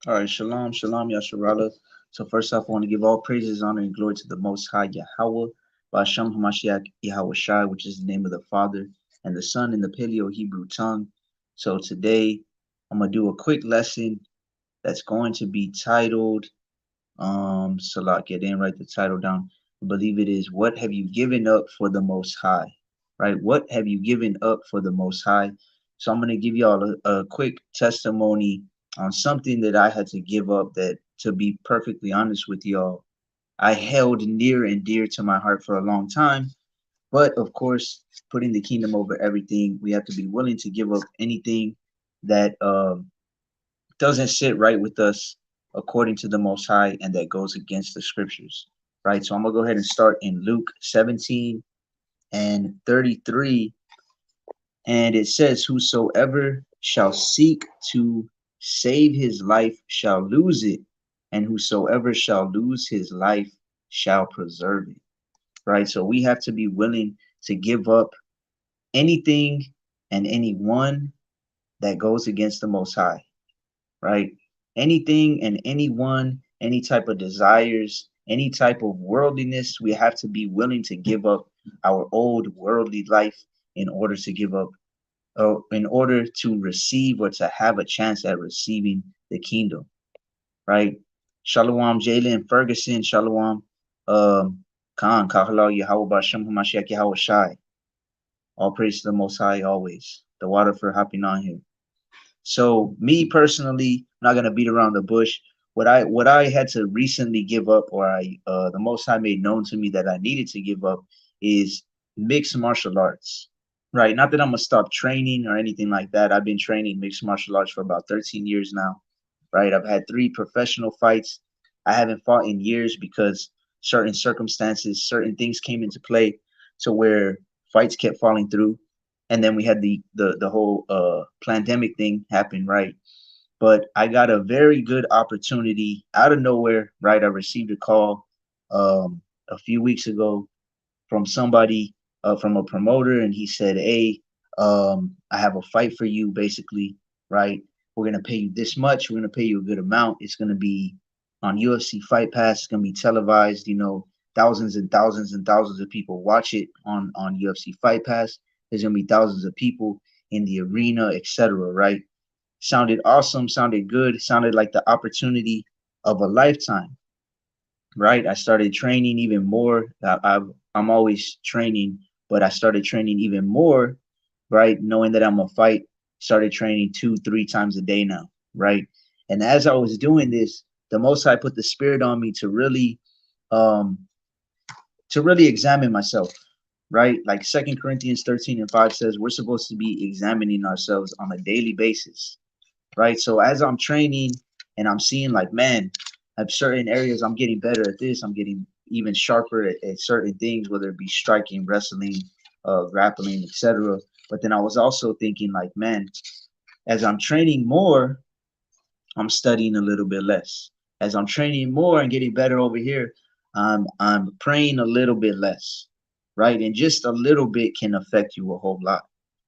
All right, shalom, shalom, Yasharala. So first off, I want to give all praises, honor, and glory to the Most High Yahweh, Ba'ashem Hamashiach Yahweh Shai, which is the name of the Father and the Son in the Paleo Hebrew tongue. So today, I'm gonna do a quick lesson that's going to be titled, Salak. I didn't write the title down. I believe it is, "What Have You Given Up for the Most High?" Right? What have you given up for the Most High? So I'm gonna give y'all a quick testimony on something that I had to give up that, to be perfectly honest with y'all, I held near and dear to my heart for a long time. But of course, putting the kingdom over everything, we have to be willing to give up anything that doesn't sit right with us according to the Most High and that goes against the scriptures. Right. So I'm gonna go ahead and start in Luke 17 and 33. And it says, "Whosoever shall seek to save his life shall lose it, and whosoever shall lose his life shall preserve it." Right. So we have to be willing to give up anything and anyone that goes against the Most High. Right? Anything and anyone, any type of desires, any type of worldliness, we have to be willing to give up our old worldly life in order to give up, in order to receive or to have a chance at receiving the kingdom, right? Shalom, Jalen Ferguson, Shalom, Khan, Kahala, Yahweh Bashem, Hamashiach, Yahweh Shai. All praise to the Most High always. The water for hopping on here. So me personally, I'm not gonna beat around the bush. What I had to recently give up, or the Most High made known to me that I needed to give up, is mixed martial arts. Right. Not that I'm gonna stop training or anything like that. I've been training mixed martial arts for about 13 years now. Right. I've had 3 professional fights. I haven't fought in years because certain circumstances, certain things came into play to where fights kept falling through. And then we had the whole pandemic thing happen, right? But I got a very good opportunity out of nowhere, right? I received a call a few weeks ago from somebody, from a promoter, and he said, "Hey, I have a fight for you, basically, right? We're gonna pay you this much. We're gonna pay you a good amount. It's gonna be on UFC Fight Pass. It's gonna be televised. Thousands and thousands and thousands of people watch it on UFC Fight Pass. There's gonna be thousands of people in the arena, etc. Right? Sounded awesome. Sounded good. Sounded like the opportunity of a lifetime, right? I started training even more. I'm always training, but I started training even more, right? Knowing that I'm a fight, started training 2, 3 times a day now, right? And as I was doing this, the Most High put the spirit on me um, to really examine myself, right? Like Second Corinthians 13:5 says, we're supposed to be examining ourselves on a daily basis, right? So as I'm training and I'm seeing like, man, at certain areas I'm getting better at this, I'm getting even sharper at certain things, whether it be striking, wrestling, grappling, etc. But then I was also thinking like, man, as I'm training more, I'm studying a little bit less. As I'm training more and getting better over here, I'm praying a little bit less, right? And just a little bit can affect you a whole lot,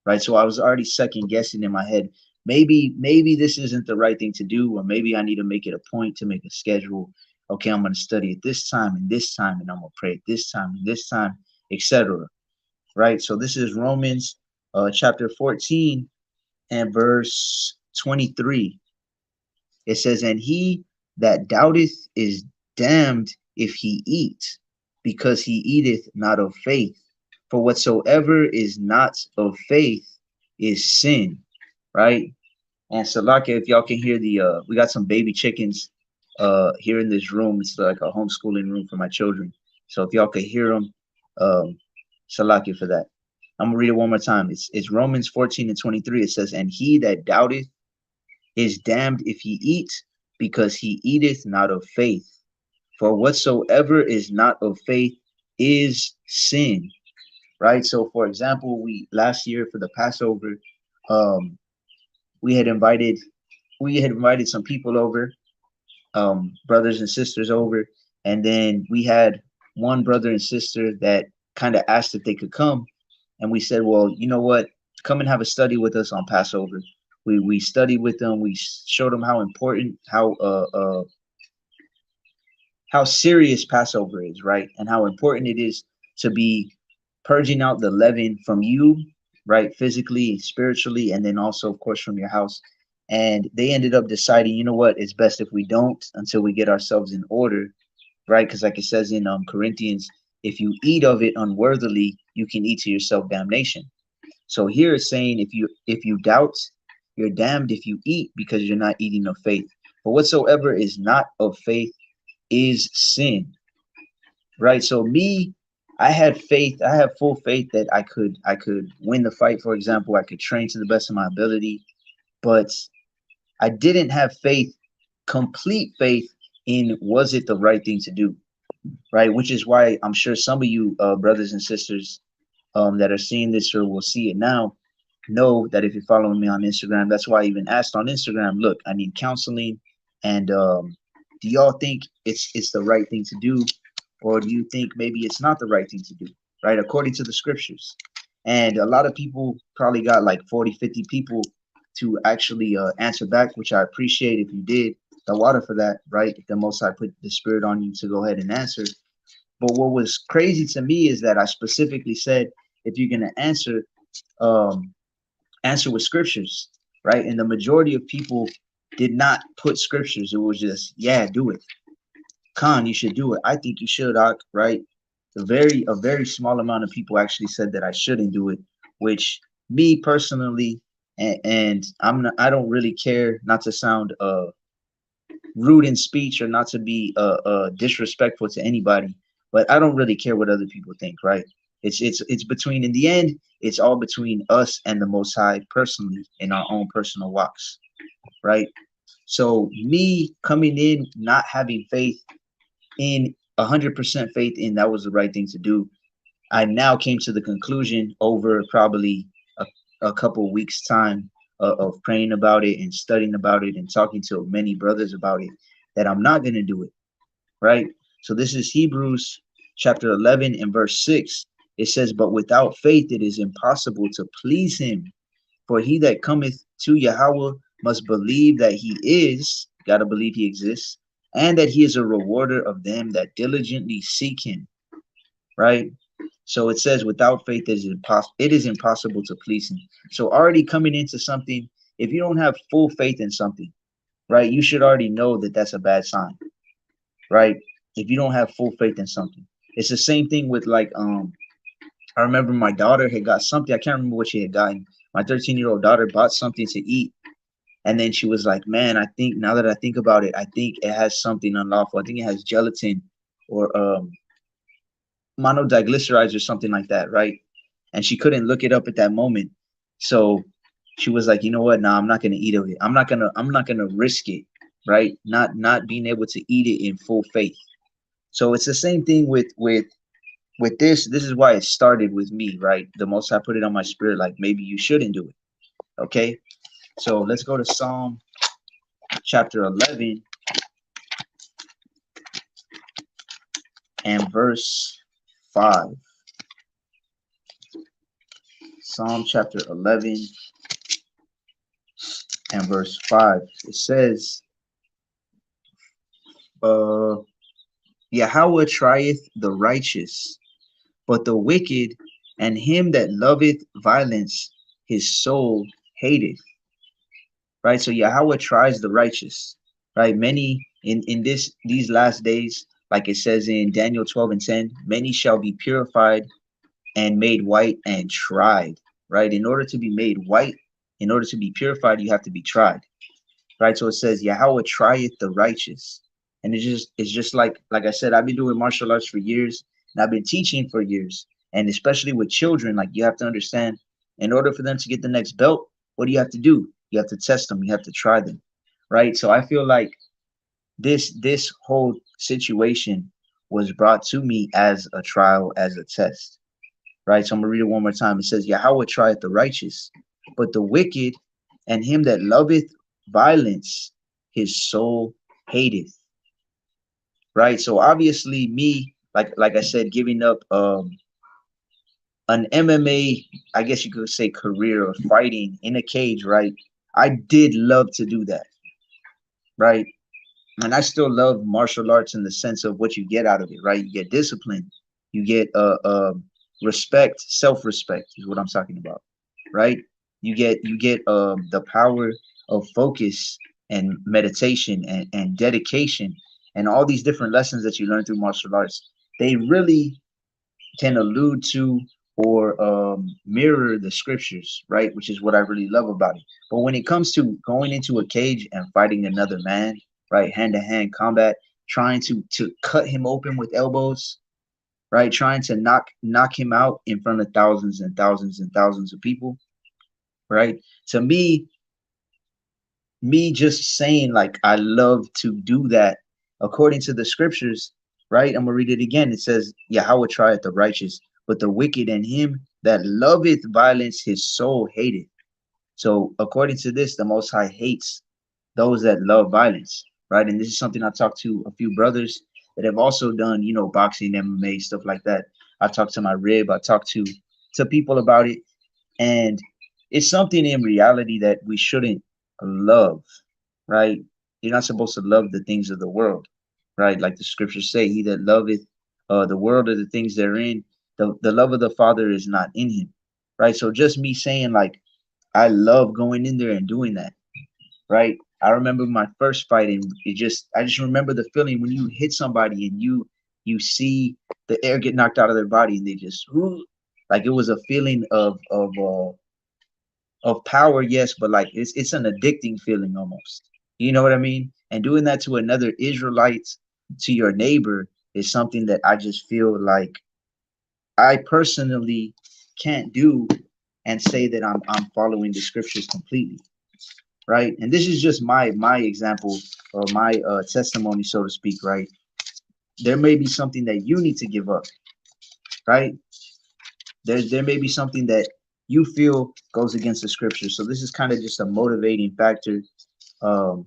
right? So I was already second guessing in my head. Maybe this isn't the right thing to do, or maybe I need to make it a point to make a schedule. Okay, I'm going to study at this time and this time, and I'm going to pray at this time and this time, etc. Right? So this is Romans chapter 14 and verse 23. It says, "And he that doubteth is damned if he eat, because he eateth not of faith. For whatsoever is not of faith is sin." Right? And Salaka, if y'all can hear we got some baby chickens here in this room. It's like a homeschooling room for my children. So if y'all could hear them, um, Salaka for that. I'm gonna read it one more time. It's Romans 14 and 23. It says, "And he that doubteth is damned if he eat, because he eateth not of faith. For whatsoever is not of faith is sin." Right. So, for example, we last year for the Passover, um, we had invited some people over, brothers and sisters over, and then we had one brother and sister that kind of asked if they could come, and we said, well, you know what, come and have a study with us on Passover. We studied with them. We showed them how important, how serious Passover is, right? And how important it is to be purging out the leaven from you, right? Physically, spiritually, and then also, of course, from your house. And they ended up deciding, you know what, it's best if we don't until we get ourselves in order, right? Because like it says in Corinthians, if you eat of it unworthily, you can eat to yourself damnation. So here it's saying if you doubt, you're damned if you eat because you're not eating of faith. For whatsoever is not of faith is sin, right? So me, I had faith. I have full faith that I could win the fight. For example, I could train to the best of my ability, but I didn't have faith, complete faith in was it the right thing to do, right? Which is why I'm sure some of you brothers and sisters that are seeing this or will see it now know that if you're following me on Instagram, that's why I even asked on Instagram, look, I need counseling. And do y'all think it's the right thing to do? Or do you think maybe it's not the right thing to do, right? According to the scriptures. And a lot of people probably got like 40, 50 people to actually answer back, which I appreciate if you did. The water for that, right? If the Most High put the spirit on you to go ahead and answer. But what was crazy to me is that I specifically said, if you're going to um, answer with scriptures, right? And the majority of people did not put scriptures. It was just, yeah, do it. Khan, you should do it. I think you should, right? A very small amount of people actually said that I shouldn't do it, which me personally, and I don't really care not to sound rude in speech or not to be disrespectful to anybody, but I don't really care what other people think, right? It's between, in the end, it's all between us and the Most High personally in our own personal walks, right? So me coming in not having faith in 100% faith in that was the right thing to do, I now came to the conclusion over probably a couple weeks time of praying about it and studying about it and talking to many brothers about it that I'm not going to do it, right? So this is Hebrews chapter 11 and verse 6. It says, but without faith it is impossible to please him, for he that cometh to Yahweh must believe that he is, got to believe he exists, and that he is a rewarder of them that diligently seek him, right? So it says without faith it is impossible to please him. So already coming into something, if you don't have full faith in something, right, you should already know that that's a bad sign, right? If you don't have full faith in something. It's the same thing with like I remember my daughter had got something, I can't remember what she had gotten. My 13-year-old daughter bought something to eat, and then she was like, man, I think now that I think about it, I think it has something unlawful. I think it has gelatin or monodiglycerides or something like that, right? And she couldn't look it up at that moment. So she was like, you know what? Nah, I'm not gonna eat of it. I'm not gonna risk it, right? Not being able to eat it in full faith. So it's the same thing with this. This is why it started with me, right? The Most High put it on my spirit, like maybe you shouldn't do it. Okay. So let's go to Psalm chapter 11 and verse 5. Psalm chapter 11 and verse 5. It says, Yahweh trieth the righteous, but the wicked and him that loveth violence, his soul hateth. Right? So Yahweh tries the righteous. Right? Many in these last days, like it says in Daniel 12 and 10, many shall be purified and made white and tried. Right? In order to be made white, in order to be purified, you have to be tried. Right? So it says Yahweh trieth the righteous. And it's just like I said, I've been doing martial arts for years and I've been teaching for years. And especially with children, like you have to understand, in order for them to get the next belt, what do you have to do? You have to test them, you have to try them. Right. So I feel like this whole situation was brought to me as a trial, as a test. Right. So I'm gonna read it one more time. It says, Yahweh trieth the righteous, but the wicked and him that loveth violence, his soul hateth. Right. So obviously me, like I said, giving up an MMA, I guess you could say, career of fighting in a cage, right? I did love to do that, right? And I still love martial arts in the sense of what you get out of it, right? You get discipline, you get respect, self-respect is what I'm talking about, right? You get the power of focus and meditation and dedication and all these different lessons that you learn through martial arts. They really can allude to or mirror the scriptures, right? Which is what I really love about it. But when it comes to going into a cage and fighting another man, right, hand-to-hand combat, trying to cut him open with elbows, right, trying to knock him out in front of thousands and thousands and thousands of people, right? To me just saying like I love to do that according to the scriptures, right? I'm gonna read it again. It says, Yahweh trieth the righteous, but the wicked and him that loveth violence his soul hateth. So according to this, the Most High hates those that love violence, right? And this is something I talked to a few brothers that have also done, you know, boxing, MMA, stuff like that. I talked to my rib, I talked to people about it, and it's something in reality that we shouldn't love, right? You're not supposed to love the things of the world, right? Like the scriptures say, he that loveth the world or the things therein, the love of the Father is not in him, right? So just me saying like, I love going in there and doing that, right? I remember my first fight, and I just remember the feeling when you hit somebody and you see the air get knocked out of their body and they just whoo, like it was a feeling of power, yes, but like it's an addicting feeling almost. You know what I mean? And doing that to another Israelite, to your neighbor, is something that I just feel like I personally can't do and say that I'm following the scriptures completely, right? And this is just my example or my testimony, so to speak, right? There may be something that you need to give up, right? There may be something that you feel goes against the scripture. So this is kind of just a motivating factor, um,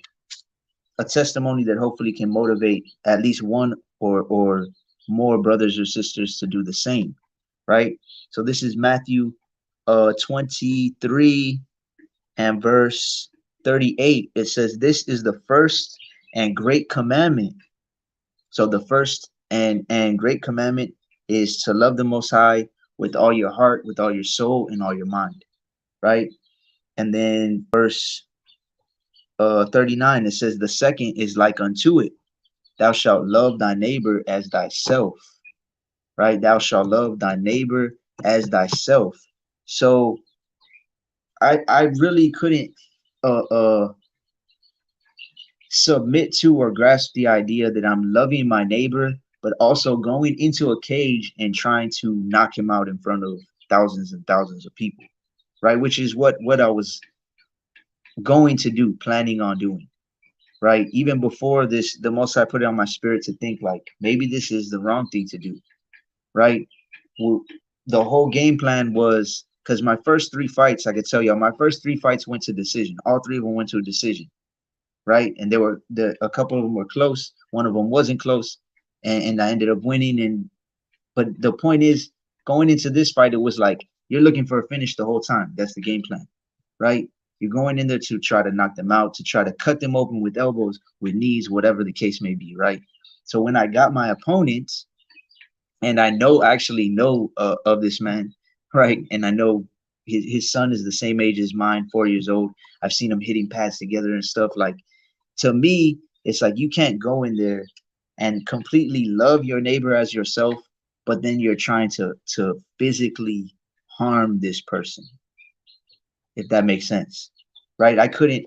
a testimony that hopefully can motivate at least one or more brothers or sisters to do the same, right? So this is Matthew 23 and verse 38. It says, "This is the first and great commandment." So the first and great commandment is to love the Most High with all your heart, with all your soul, and all your mind, right? And then verse 39, it says, "The second is like unto it, thou shalt love thy neighbor as thyself," right? Thou shalt love thy neighbor as thyself. So I really couldn't uh uh submit to or grasp the idea that I'm loving my neighbor, but also going into a cage and trying to knock him out in front of thousands and thousands of people, right? Which is what I was going to do, planning on doing, right? Even before this, the Most High put it on my spirit to think like maybe this is the wrong thing to do, right? Well, the whole game plan was because my first three fights, I could tell y'all, my first three fights went to decision. All three of them went to a decision, right? And there were a couple of them were close. One of them wasn't close, and I ended up winning. And but the point is, going into this fight, it was like you're looking for a finish the whole time. That's the game plan, right? You're going in there to try to knock them out, to try to cut them open with elbows, with knees, whatever the case may be, right? So when I got my opponent, and I actually know of this man, right? And I know his son is the same age as mine, 4 years old. I've seen them hitting pads together and stuff. Like, to me, it's like you can't go in there and completely love your neighbor as yourself, but then you're trying to physically harm this person, if that makes sense, right? I couldn't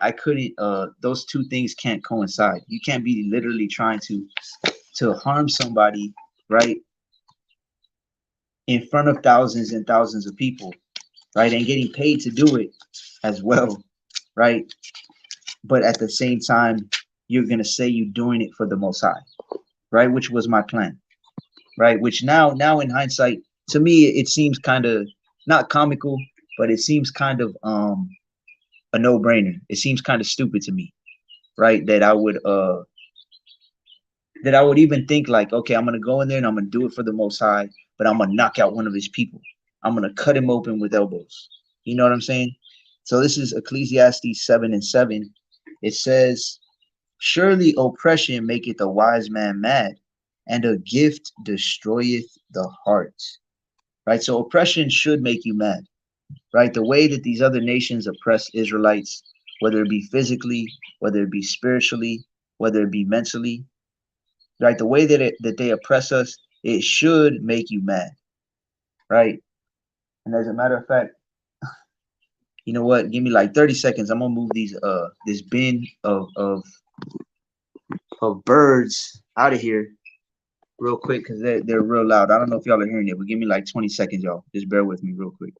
those two things can't coincide. You can't be literally trying to harm somebody, right, in front of thousands and thousands of people, right, and getting paid to do it as well, right? But at the same time, you're gonna say you're doing it for the Most High, right? Which was my plan, right? Which now in hindsight, to me, it seems kind of not comical, but it seems kind of a no-brainer. It seems kind of stupid to me, right? That I would even think like, okay, I'm gonna go in there and I'm gonna do it for the Most High, but I'm gonna knock out one of his people. I'm gonna cut him open with elbows. You know what I'm saying? So this is Ecclesiastes 7:7. It says, surely oppression maketh a wise man mad, and a gift destroyeth the heart. Right? So oppression should make you mad. Right? The way that these other nations oppress Israelites, whether it be physically, whether it be spiritually, whether it be mentally, right? The way that they oppress us, it should make you mad, right? And as a matter of fact, you know what? Give me like 30 seconds. I'm gonna move these this bin of birds out of here real quick because they're real loud. I don't know if y'all are hearing it, but give me like 20 seconds, y'all. Just bear with me real quick.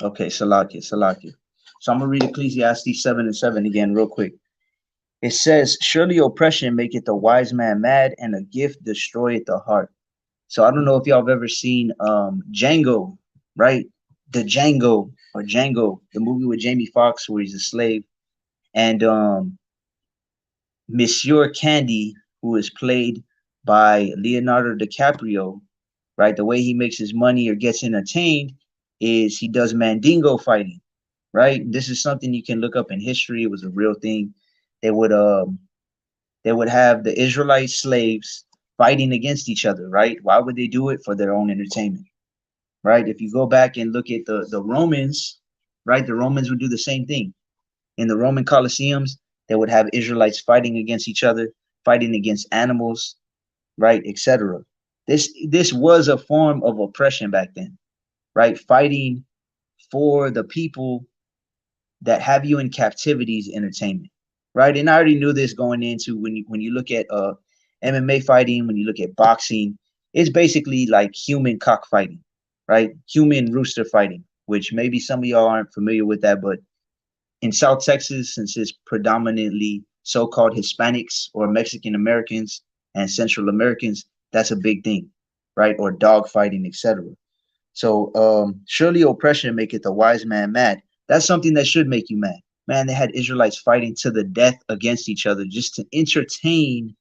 Okay, Salakia, Salakia. So I'm gonna read Ecclesiastes 7:7 again, real quick. It says, surely oppression maketh a wise man mad, and a gift destroyeth the heart. So I don't know if y'all have ever seen Django, right? The Django or Django, the movie with Jamie Foxx where he's a slave, and Monsieur Candy, who is played by Leonardo DiCaprio, right? The way he makes his money or gets entertained is he does mandingo fighting, right? This is something you can look up in history. It was a real thing. They would um they would have the Israelite slaves fighting against each other, right? Why would they do it? For their own entertainment, right? If you go back and look at the Romans, right, the Romans would do the same thing. In the Roman Colosseums, they would have Israelites fighting against each other, fighting against animals, right, etc. This was a form of oppression back then, right? Fighting for the people that have you in captivity's entertainment, right? And I already knew this going into when you look at MMA fighting, when you look at boxing, it's basically like human cockfighting, right? Human rooster fighting, which maybe some of y'all aren't familiar with that, but in South Texas, since it's predominantly so-called Hispanics or Mexican Americans and Central Americans, that's a big thing, right? Or dog fighting, etc. So surely oppression maketh a wise man mad. That's something that should make you mad. Man, they had Israelites fighting to the death against each other just to entertain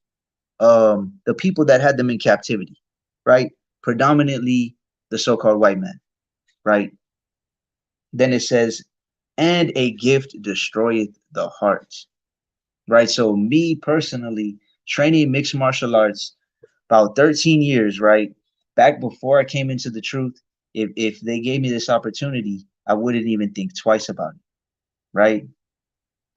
the people that had them in captivity, right? Predominantly the so-called white man, right? Then it says, and a gift destroyeth the heart, right? So me personally, training mixed martial arts about 13 years, right? Back before I came into the truth, if they gave me this opportunity, I wouldn't even think twice about it, right?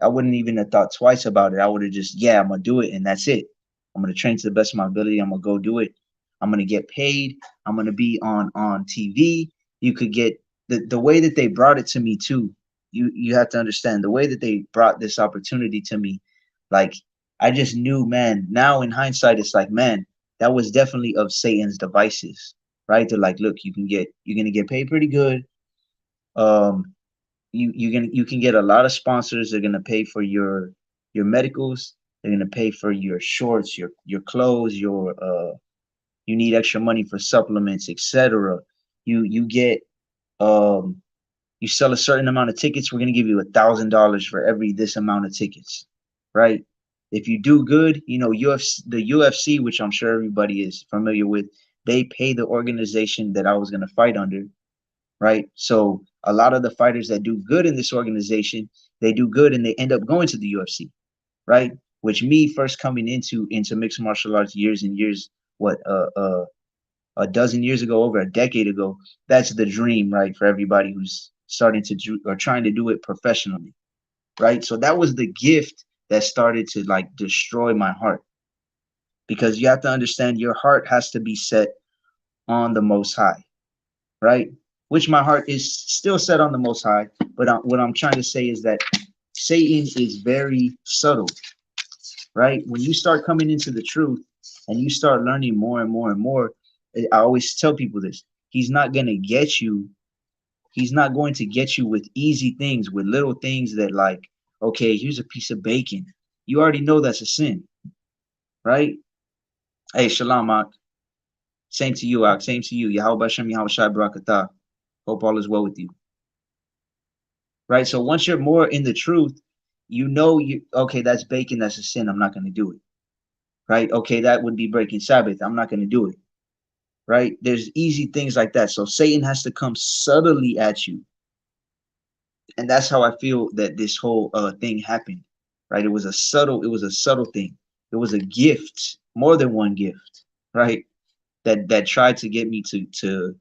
I wouldn't even have thought twice about it. I would have just, yeah, I'm gonna do it, and that's it. I'm gonna train to the best of my ability. I'm gonna go do it. I'm gonna get paid. I'm gonna be on TV. You could get the way that they brought it to me too. You have to understand the way that they brought this opportunity to me. Like I just knew, man. Now in hindsight, it's like, man, that was definitely of Satan's devices, right? They're like, look, you're gonna get paid pretty good. Um, you can get a lot of sponsors. They're gonna pay for your medicals. They're gonna pay for your shorts, your clothes, your you need extra money for supplements, etc. You get you sell a certain amount of tickets. We're gonna give you $1,000 for every this amount of tickets, right? If you do good, you know, the UFC, which I'm sure everybody is familiar with, they pay the organization that I was gonna fight under, right? So a lot of the fighters that do good in this organization, they do good and they end up going to the UFC, right? Which me first coming into mixed martial arts years and years, what a dozen years ago, over a decade ago, that's the dream, right? For everybody who's starting to do or trying to do it professionally, right? So that was the gift that started to like destroy my heart, because you have to understand your heart has to be set on the Most High, right? Which my heart is still set on the Most High. But what I'm trying to say is that Satan is very subtle, right? When you start coming into the truth and you start learning more and more and more, I always tell people this: he's not gonna get you He's not going to get you with easy things, with little things that like, okay, here's a piece of bacon. You already know that's a sin, right? Hey, shalom, Ak. Same to you, Ak. Same to you. Yahweh Bashem, Yahweh Shai Barakatah. Hope all is well with you, right? So once you're more in the truth, you know, okay, that's bacon, that's a sin. I'm not going to do it, right? Okay, that would be breaking Sabbath. I'm not going to do it, right? There's easy things like that. So Satan has to come subtly at you. And that's how I feel that this whole thing happened, right? It was a subtle thing. It was a gift, more than one gift, right? That tried to get me to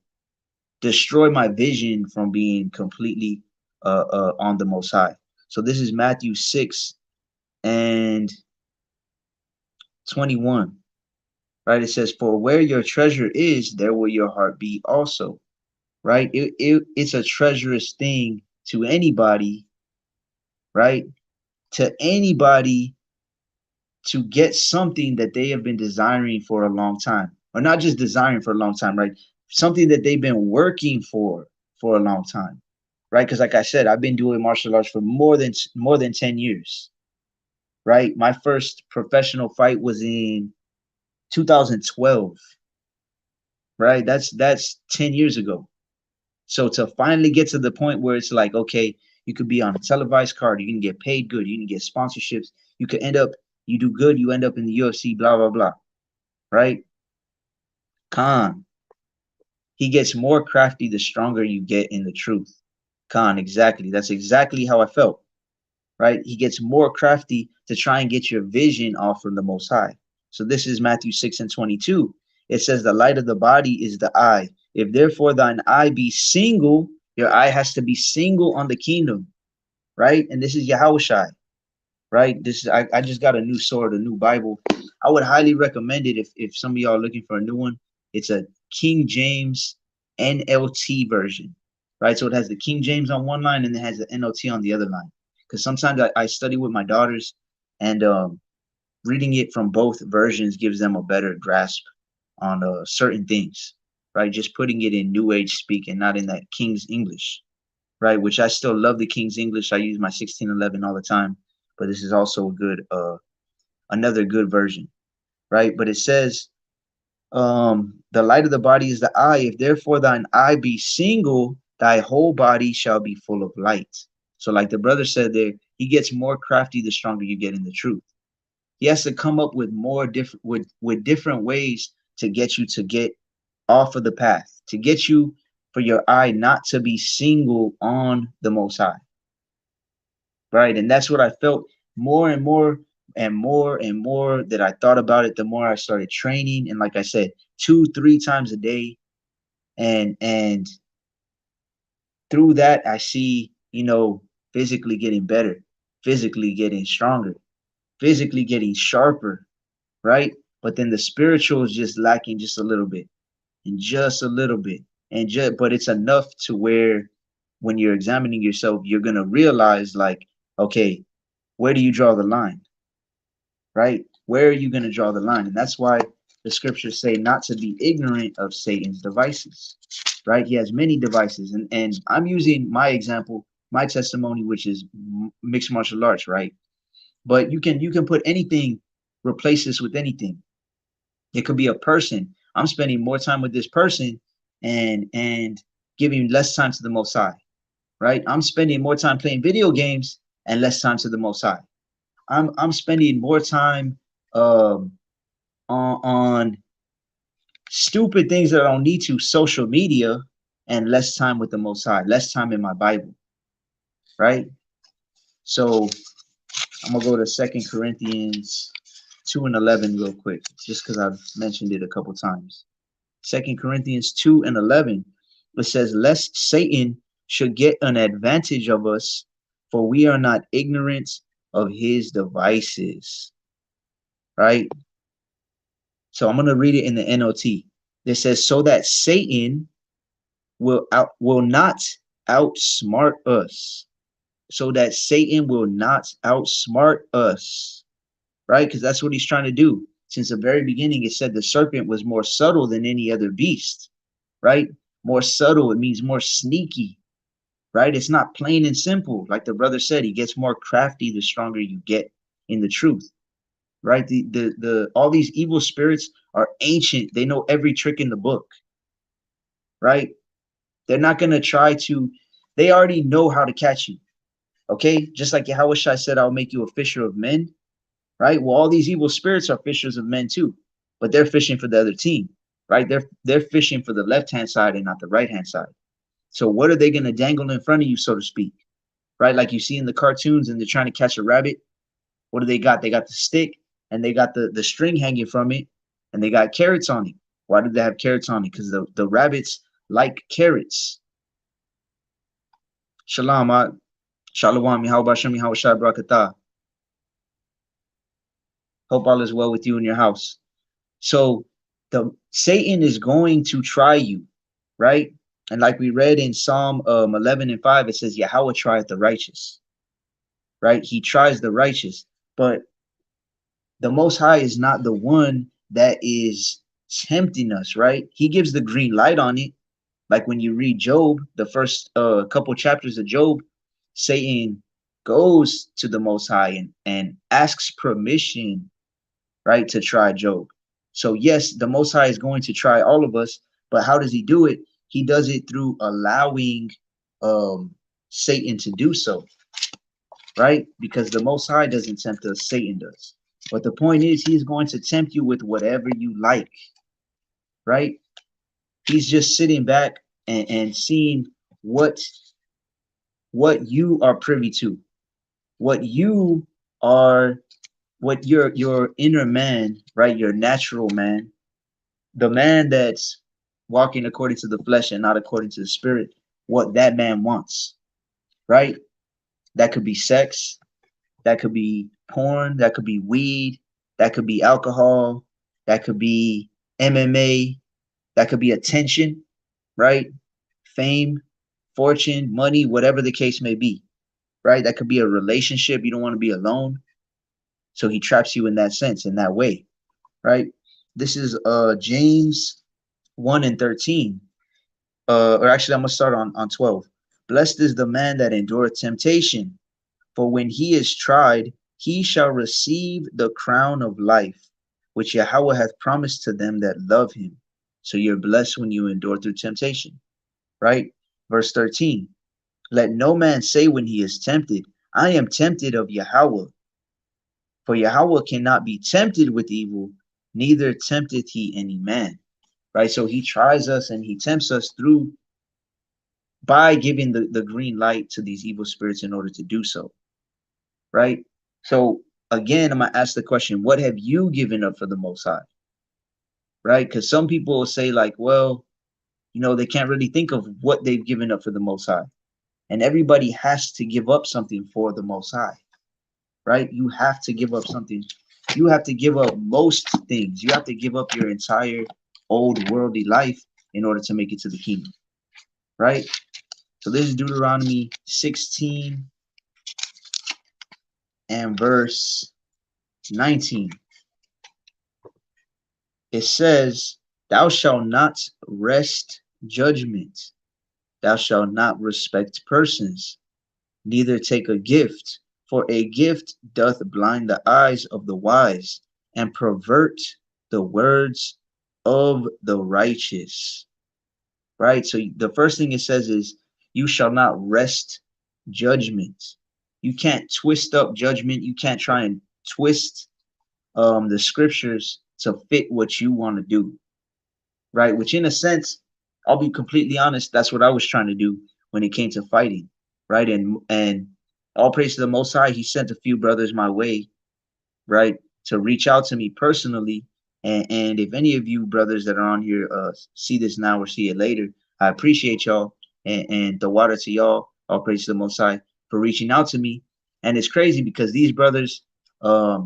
destroy my vision from being completely on the Most High. So this is Matthew 6 and 21, right? It says, "For where your treasure is, there will your heart be also." Right? It's a treacherous thing to anybody, right? To anybody to get something that they have been desiring for a long time, or not just desiring for a long time, right? Something that they've been working for a long time, right? Because like I said, I've been doing martial arts for more than 10 years, right? My first professional fight was in 2012, right? That's 10 years ago. So to finally get to the point where it's like, okay, you could be on a televised card, you can get paid good, you can get sponsorships, you could end up, you do good, you end up in the UFC, blah, blah, blah, right? Khan, he gets more crafty the stronger you get in the truth. Khan, exactly. That's exactly how I felt, right? He gets more crafty to try and get your vision off from the Most High. So this is Matthew 6 and 22. It says, the light of the body is the eye. If therefore thine eye be single, your eye has to be single on the kingdom, right? And this is Yahushai, right? This is I just got a new sword, a new Bible. I would highly recommend it if some of y'all are looking for a new one. It's a King James NLT version, right? So it has the King James on one line and it has the NLT on the other line. Because sometimes I study with my daughters, and reading it from both versions gives them a better grasp on certain things, right? Just putting it in New Age speak and not in that King's English, right? Which I still love the King's English. I use my 1611 all the time, but this is also a good, another good version, right? But it says, the light of the body is the eye. If therefore thine eye be single, thy whole body shall be full of light. So like the brother said there, he gets more crafty the stronger you get in the truth. He has to come up with more different with different ways to get you to get off of the path, to get you for your eye not to be single on the Most High, right? And that's what I felt more and more and more and more that I thought about it, the more I started training. And like I said, 2-3 times a day, and through that I see, you know, physically getting better, physically getting stronger, physically getting sharper, right? But then the spiritual is just lacking just a little bit, and just a little bit, and just, but it's enough to where when you're examining yourself, you're gonna realize like, okay, where do you draw the line, right? Where are you gonna draw the line? And that's why the scriptures say not to be ignorant of Satan's devices, right? He has many devices, and I'm using my example, my testimony, which is mixed martial arts, right? But you can put anything, replace this with anything. It could be a person. I'm spending more time with this person and giving less time to the Most High, right? I'm spending more time playing video games and less time to the Most High. I'm spending more time on stupid things that I don't need to, social media, and less time with the Most High, less time in my Bible, right? So I'm gonna go to 2 Corinthians 2 and 11 real quick, just because I've mentioned it a couple times. 2 Corinthians 2 and 11, it says, lest Satan should get an advantage of us, for we are not ignorant of his devices, right? So I'm going to read it in the NLT. It says, so that Satan will not outsmart us. So that Satan will not outsmart us, right? Because that's what he's trying to do. Since the very beginning, it said the serpent was more subtle than any other beast, right? More subtle, it means more sneaky, right? It's not plain and simple. Like the brother said, he gets more crafty the stronger you get in the truth, right? The all these evil spirits are ancient. They know every trick in the book, right? They're not gonna try to. They already know how to catch you. Okay, just like Yahweh Shai said, I'll make you a fisher of men, right? Well, all these evil spirits are fishers of men too, but they're fishing for the other team, right? They're fishing for the left hand side and not the right hand side. So what are they gonna dangle in front of you, so to speak? Right? Like you see in the cartoons and they're trying to catch a rabbit. What do they got? They got the stick and they got the string hanging from it and they got carrots on it. Why do they have carrots on it? Because the rabbits like carrots. Shalom, Shalom, Yahweh Shem, Yahweh Shai Barakatah. Hope all is well with you in your house. So the Satan is going to try you, right? And like we read in Psalm 11 and 5, it says, Yahweh trieth the righteous, right? He tries the righteous, but the Most High is not the one that is tempting us, right? He gives the green light on it. Like when you read Job, the first couple chapters of Job, Satan goes to the Most High and asks permission, right, to try Job. So yes, the Most High is going to try all of us, but how does he do it? He does it through allowing Satan to do so, right? Because the Most High doesn't tempt us, Satan does. But the point is, he's going to tempt you with whatever you like, right? He's just sitting back and seeing what you are privy to, what you are, what your inner man, right? Your natural man, the man that's walking according to the flesh and not according to the spirit, what that man wants, right? That could be sex, that could be porn, that could be weed, that could be alcohol, that could be MMA, that could be attention, right? Fame, fortune, money, whatever the case may be, right? That could be a relationship. You don't want to be alone. So he traps you in that sense, in that way, right? This is James 1 and 13. Or actually, I'm going to start on 12. Blessed is the man that endureth temptation, for when he is tried, he shall receive the crown of life, which Yahweh hath promised to them that love him. So you're blessed when you endure through temptation, right? Verse 13. Let no man say when he is tempted, I am tempted of Yahweh. For Yahweh cannot be tempted with evil, neither tempteth he any man. Right? So he tries us and he tempts us through by giving the green light to these evil spirits in order to do so. Right? So again, I'm gonna ask the question, what have you given up for the Most High? Right? Because some people will say, like, well, you know, they can't really think of what they've given up for the Most High. And everybody has to give up something for the Most High. Right? You have to give up something. You have to give up most things. You have to give up your entire old worldly life in order to make it to the kingdom. Right? So this is Deuteronomy 16 and verse 19. It says, thou shalt not wrest judgment. Thou shalt not respect persons, neither take a gift, for a gift doth blind the eyes of the wise and pervert the words of the righteous. Right? So the first thing it says is, you shall not wrest judgment. You can't twist up judgment. You can't try and twist the scriptures to fit what you want to do. Right? Which in a sense, I'll be completely honest, that's what I was trying to do when it came to fighting. Right? And all praise to the Most High, he sent a few brothers my way, right, to reach out to me personally. And if any of you brothers that are on here see this now or see it later, I appreciate y'all, and the water to y'all. All praise to the Most High for reaching out to me. And it's crazy because these brothers are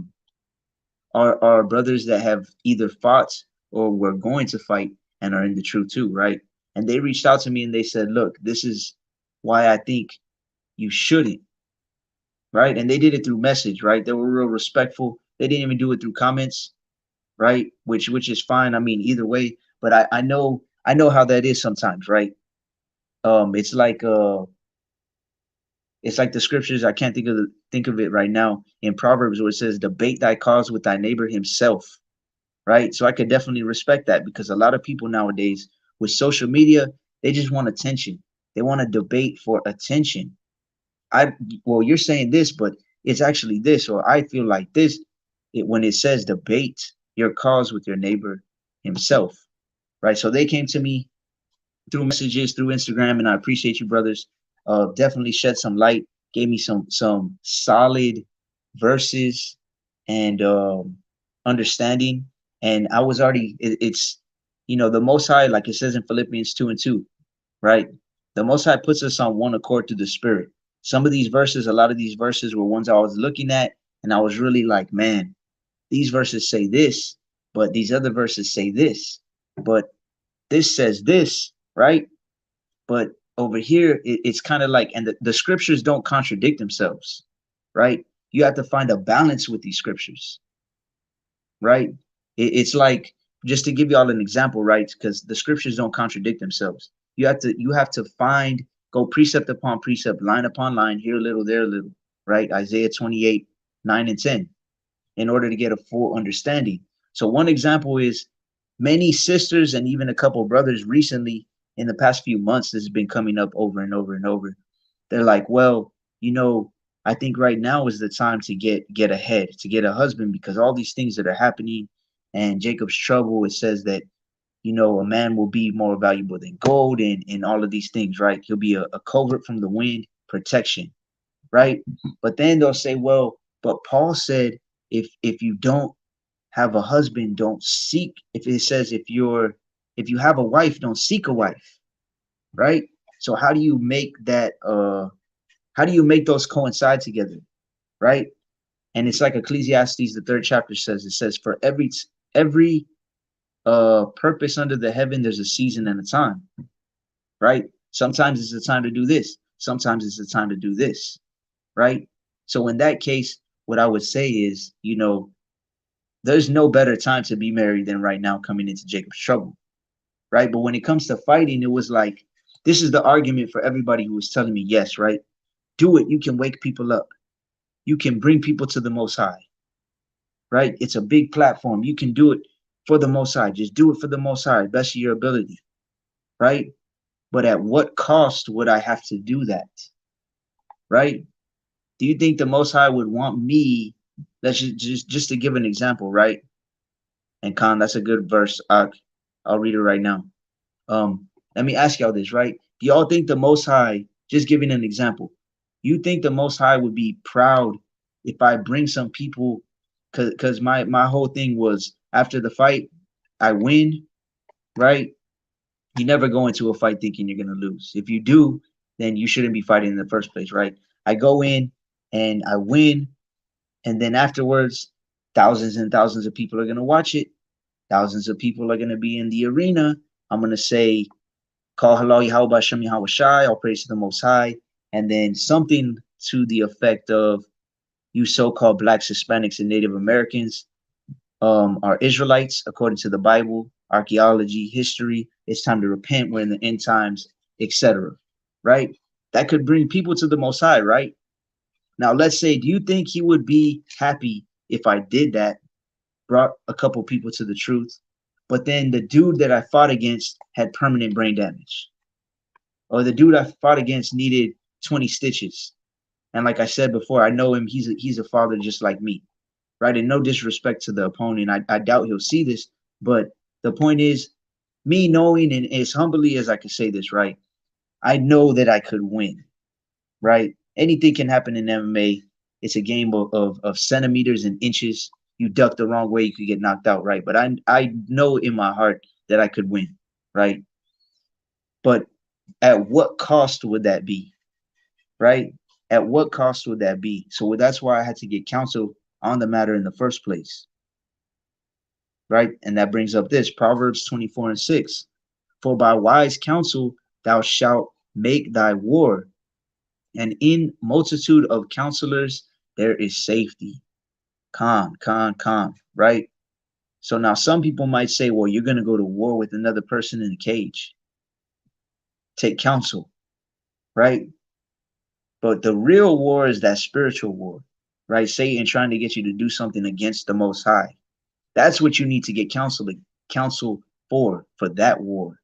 brothers that have either fought or were going to fight and are in the truth too, right? And they reached out to me and they said, look, this is why I think you shouldn't, right? And they did it through message, right? They were real respectful. They didn't even do it through comments, right? Which is fine. I mean, either way, but I know how that is sometimes, right? It's like It's like the scriptures, I can't think of it right now, in Proverbs, where it says, debate thy cause with thy neighbor himself, right? So I could definitely respect that, because a lot of people nowadays with social media, they just want attention. They want to debate for attention. Well, you're saying this, but it's actually this, or I feel like this. When it says debate your cause with your neighbor himself, right? So they came to me through messages, through Instagram, and I appreciate you, brothers. Definitely shed some light, gave me some solid verses and understanding. And I was already, it's, the Most High, like it says in Philippians 2:2, right? The Most High puts us on one accord through the Spirit. Some of these verses, a lot of these verses were ones I was looking at, and I was really like, man, these verses say this, but these other verses say this, but this says this, right? But over here, it's kind of like, and the scriptures don't contradict themselves, right? You have to find a balance with these scriptures, right? It's like, just to give you all an example, right? Because the scriptures don't contradict themselves. You have to find, go precept upon precept, line upon line, here a little, there a little, right? Isaiah 28:9 and 10, in order to get a full understanding. So one example is, many sisters and even a couple of brothers recently, in the past few months, this has been coming up over and over and over. They're like, well, I think right now is the time to get ahead, to get a husband, because all these things that are happening, and Jacob's trouble, it says that, a man will be more valuable than gold, and all of these things, right? He'll be a covert from the wind, protection, right? But then they'll say, well, but Paul said, if you don't have a husband, don't seek. If it says, if you have a wife, don't seek a wife, right? So how do you make that how do you make those coincide together, right? And it's like Ecclesiastes, the 3rd chapter says, it says, for every purpose under the heaven, there's a season and a time, right? Sometimes it's a time to do this, sometimes it's a time to do this, right? So in that case, what I would say is, there's no better time to be married than right now, coming into Jacob's trouble, right? But when it comes to fighting, it was like, this is the argument for everybody who was telling me, yes, right? Do it. You can wake people up. You can bring people to the Most High, right? It's a big platform. You can do it for the Most High. Just do it for the Most High, best of your ability, right? But at what cost would I have to do that, right? Do you think the Most High would want me? Let's just to give an example, right? And Khan, that's a good verse. I'll read it right now. Let me ask y'all this, right? Do y'all think the Most High, just giving an example, you think the Most High would be proud if I bring some people? Because my whole thing was, after the fight, I win, right? You never go into a fight thinking you're gonna lose. If you do, then you shouldn't be fighting in the first place, right? I go in and I win, and then afterwards, thousands and thousands of people are gonna watch it. Thousands of people are gonna be in the arena. I'm gonna say, call halal Yahweh Hashem Yahweh Shai, all praise to the Most High, and then something to the effect of, you so-called blacks, Hispanics, and Native Americans are Israelites according to the Bible, archaeology, history. It's time to repent. We're in the end times, etc. Right? That could bring people to the Most High, right? Now, let's say, do you think he would be happy if I did that, brought a couple people to the truth, but then the dude that I fought against had permanent brain damage, or the dude I fought against needed 20 stitches? And like I said before, I know him. He's a father just like me, right? And no disrespect to the opponent. I doubt he'll see this, but the point is, me knowing, and as humbly as I can say this, right? I know that I could win, right? Anything can happen in MMA. It's a game of centimeters and inches. You duck the wrong way, you could get knocked out, right? But I know in my heart that I could win, right? But at what cost would that be, right? At what cost would that be? So that's why I had to get counsel on the matter in the first place, right? And that brings up this, Proverbs 24:6. For by wise counsel thou shalt make thy war, and in multitude of counselors there is safety. Calm, right? So now some people might say, well, you're going to go to war with another person in a cage. Take counsel, right? But the real war is that spiritual war, right? Satan trying to get you to do something against the Most High. That's what you need to get counsel for that war,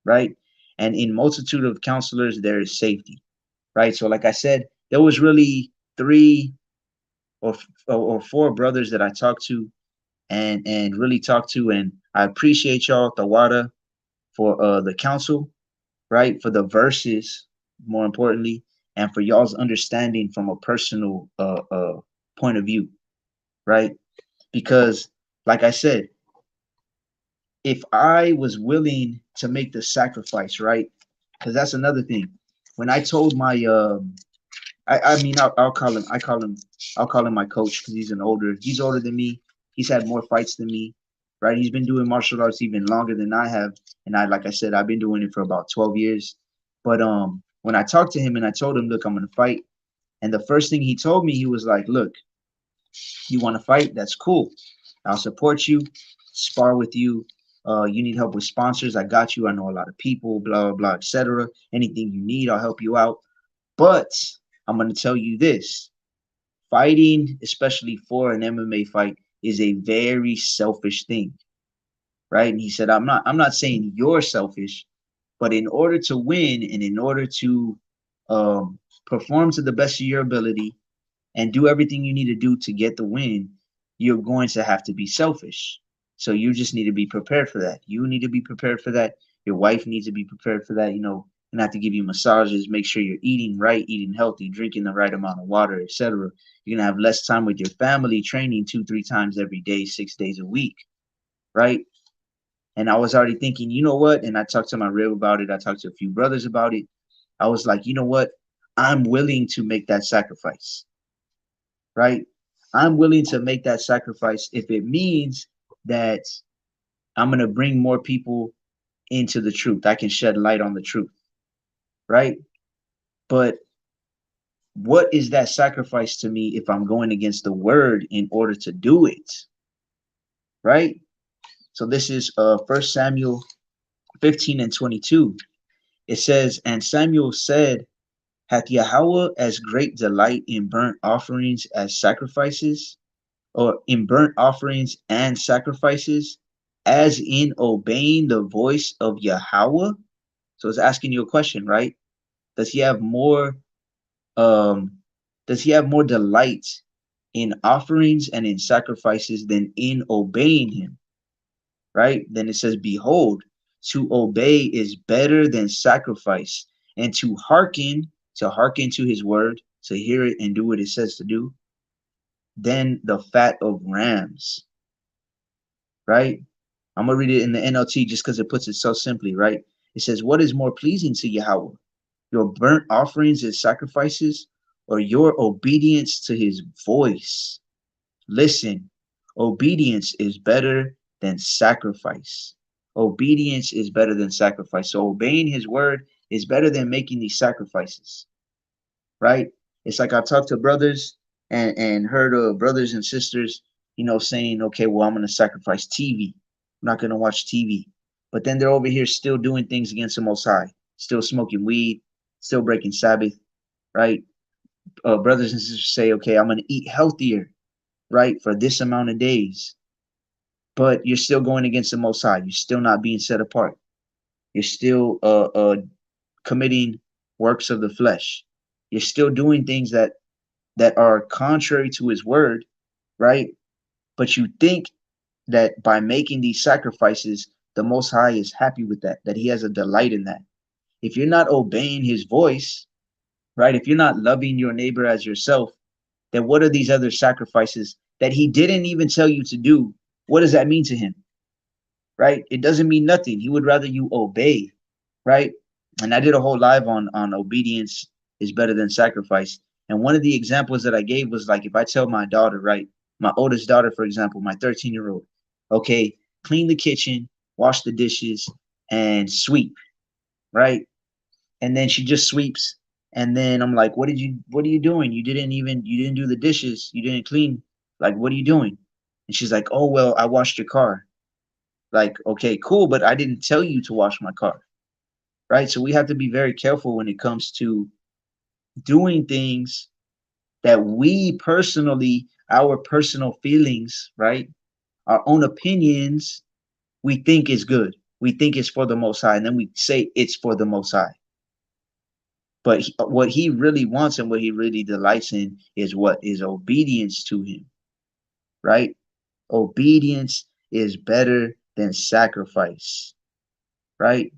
right? And in multitude of counselors, there is safety, right? So, like I said, there was really three or four brothers that I talked to and really talked to, and I appreciate y'all, Tawada, for the counsel, right? For the verses, more importantly, and for y'all's understanding from a personal point of view, right? Because, like I said, if I was willing to make the sacrifice, right? Because that's another thing. When I told my I mean I'll call him I'll call him my coach because he's older than me. He's had more fights than me, right? He's been doing martial arts even longer than I have, and like I said, I've been doing it for about 12 years. But when I talked to him and I told him, look, I'm gonna fight, and the first thing he told me, he was like, look, you want to fight? That's cool. I'll support you, spar with you. You need help with sponsors? I got you. I know a lot of people, blah blah blah, etc. Anything you need, I'll help you out. But I'm gonna tell you this: fighting, especially for an MMA fight, is a very selfish thing, right? And he said, I'm not saying you're selfish, but in order to win and in order to perform to the best of your ability and do everything you need to do to get the win, you're going to have to be selfish. So you just need to be prepared for that. You need to be prepared for that. Your wife needs to be prepared for that. And have to give you massages, make sure you're eating right, eating healthy, drinking the right amount of water, etc. You're gonna have less time with your family, training 2-3 times every day, 6 days a week, right? And I was already thinking, you know what? And I talked to my rib about it. I talked to a few brothers about it. I was like, you know what? I'm willing to make that sacrifice, right? I'm willing to make that sacrifice if it means that I'm going to bring more people into the truth. I can shed light on the truth, right? But what is that sacrifice to me if I'm going against the word in order to do it, right? So this is 1 Samuel 15:22. It says, and Samuel said, hath Yahweh as great delight in burnt offerings as sacrifices? Or in burnt offerings and sacrifices, as in obeying the voice of Yahweh? So it's asking you a question, right? Does he have more um does he have more delight in offerings and in sacrifices than in obeying him? Right? Then it says, behold, to obey is better than sacrifice, and to hearken to his word, to hear it and do what it says to do, than the fat of rams, right? I'm gonna read it in the NLT just because it puts it so simply, right? It says, what is more pleasing to Yahweh, your burnt offerings and sacrifices, or your obedience to his voice? Listen, obedience is better than sacrifice. Obedience is better than sacrifice. So obeying his word is better than making these sacrifices, right? It's like I talked to brothers and heard of brothers and sisters, saying, okay, well, I'm going to sacrifice TV. I'm not going to watch TV. But then they're over here still doing things against the Most High, still smoking weed, still breaking Sabbath, right? Brothers and sisters say, okay, I'm going to eat healthier, right, for this amount of days. But you're still going against the Most High. You're still not being set apart. You're still committing works of the flesh. You're still doing things that are contrary to his word, right? But you think that by making these sacrifices, the Most High is happy with that he has a delight in that. If you're not obeying his voice, right? If you're not loving your neighbor as yourself, then what are these other sacrifices that he didn't even tell you to do? What does that mean to him, right? It doesn't mean nothing. He would rather you obey, right? And I did a whole live on obedience is better than sacrifice. And one of the examples that I gave was like, if I tell my daughter, right, my oldest daughter, for example, my 13-year-old, okay, clean the kitchen, wash the dishes, and sweep, right? And then she just sweeps. And then I'm like, what are you doing? You didn't do the dishes. You didn't clean. Like, what are you doing? And she's like, oh, well, I washed your car. Like, okay, cool, but I didn't tell you to wash my car, right? So we have to be very careful when it comes to doing things that we personally, our personal feelings, right? Our own opinions, we think is good. We think it's for the Most High, and then we say it's for the Most High. But what he really wants and what he really delights in is what is obedience to him, right? Obedience is better than sacrifice, right?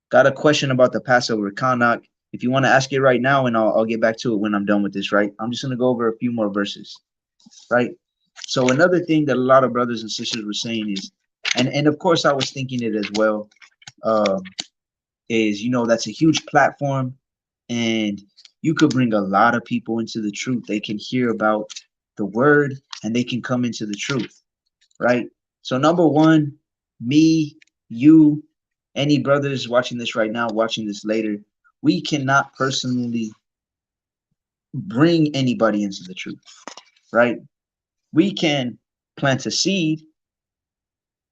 Got a question about the Passover, Kanak. If you want to ask it right now, and I'll get back to it when I'm done with this, right? I'm just going to go over a few more verses, right? So another thing that a lot of brothers and sisters were saying is, and of course I was thinking it as well, um, is, you know, that's a huge platform, and you could bring a lot of people into the truth. They can hear about the word and they can come into the truth, right? So number one, me, you, any brothers watching this right now, watching this later, we cannot personally bring anybody into the truth, right? We can plant a seed,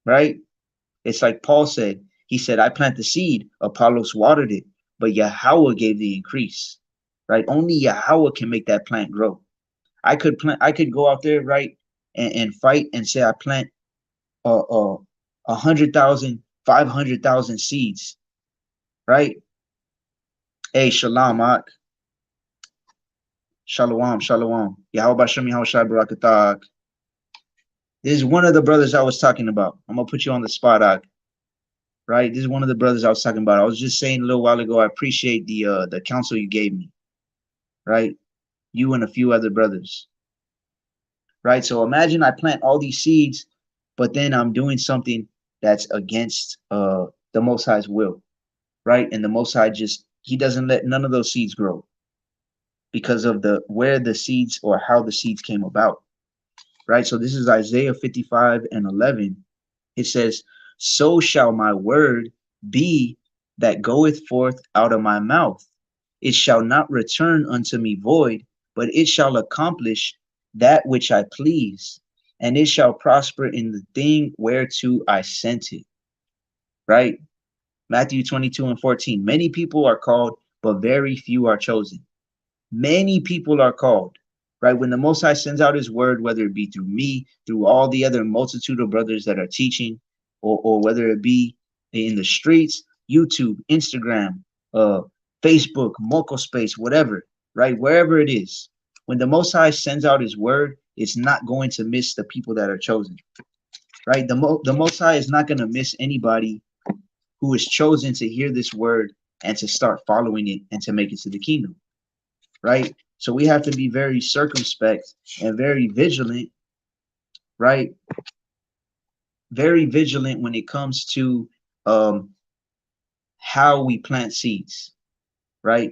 right? It's like Paul said. He said, I plant the seed, Apollos watered it, but Yahweh gave the increase, right? Only Yahweh can make that plant grow. I could go out there, right, and fight and say I plant 100,000, 500,000 seeds, right? Hey, shalom, Ak. Shalom, shalom. Yahweh Bashem, Yahweh Shai Barakatah. This is one of the brothers I was talking about. I'm gonna put you on the spot, Ak. Right? This is one of the brothers I was talking about. I was just saying a little while ago, I appreciate the counsel you gave me, right? You and a few other brothers, right? So imagine I plant all these seeds, but then I'm doing something that's against the Most High's will, right? And the Most High just, he doesn't let none of those seeds grow because of the where the seeds or how the seeds came about, right? So this is Isaiah 55:11. It says, so shall my word be that goeth forth out of my mouth. It shall not return unto me void, but it shall accomplish that which I please, and it shall prosper in the thing whereto I sent it. Right? Matthew 22:14. Many people are called, but very few are chosen. Many people are called, right? When the Most High sends out his word, whether it be through me, through all the other multitude of brothers that are teaching, or whether it be in the streets, YouTube, Instagram, Facebook, Moco Space, whatever, right? Wherever it is, when the Most High sends out his word, it's not going to miss the people that are chosen, right? The Most High is not going to miss anybody who is chosen to hear this word and to start following it and to make it to the kingdom, right? So we have to be very circumspect and very vigilant, right? Very vigilant when it comes to how we plant seeds, right?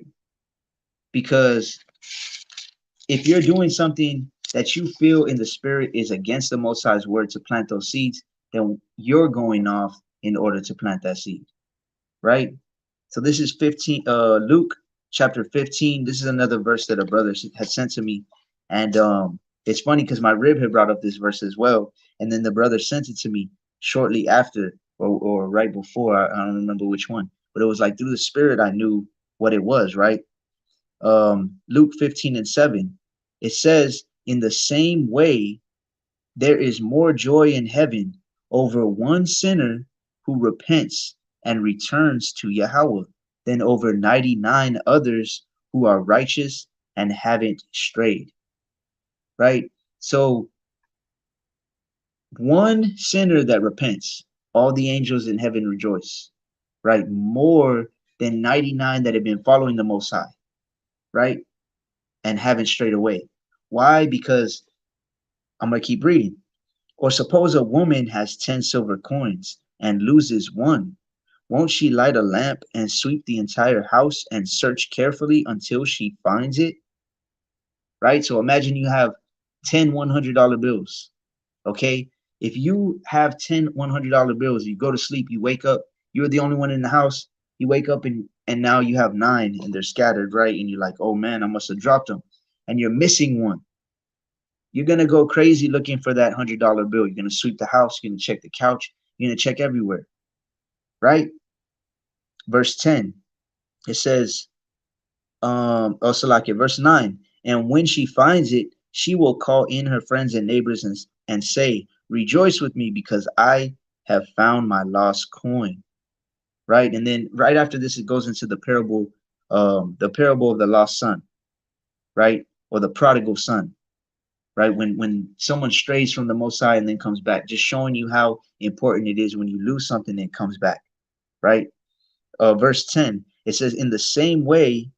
Because if you're doing something that you feel in the spirit is against the Most High's word to plant those seeds, then you're going off in order to plant that seed, right? So this is 15, Luke chapter 15. This is another verse that a brother had sent to me. And it's funny because my rib had brought up this verse as well. And then the brother sent it to me shortly after or right before. I don't remember which one. But it was like through the spirit, I knew what it was, right? Luke 15:7. It says, in the same way, there is more joy in heaven over one sinner who repents and returns to Yahweh than over 99 others who are righteous and haven't strayed. Right? So one sinner that repents, all the angels in heaven rejoice. Right? More than 99 that have been following the Most High. Right? And haven't strayed away. Why? Because I'm going to keep reading. Or suppose a woman has 10 silver coins and loses one. Won't she light a lamp and sweep the entire house and search carefully until she finds it? Right? So imagine you have 10 $100 bills. Okay? If you have 10 $100 bills, you go to sleep, you wake up, you're the only one in the house, you wake up and now you have 9 and they're scattered, right? And you're like, oh man, I must have dropped them. And you're missing one. You're going to go crazy looking for that $100 bill. You're going to sweep the house. You're going to check the couch. You're going to check everywhere, right? Verse 10, it says, Salakia, verse 9. And when she finds it, she will call in her friends and neighbors and say, rejoice with me because I have found my lost coin. Right. And then right after this, it goes into the parable of the lost son, right? Or the prodigal son, right? When someone strays from the Most High and then comes back, just showing you how important it is when you lose something and comes back, right? Verse 10, it says, in the same way,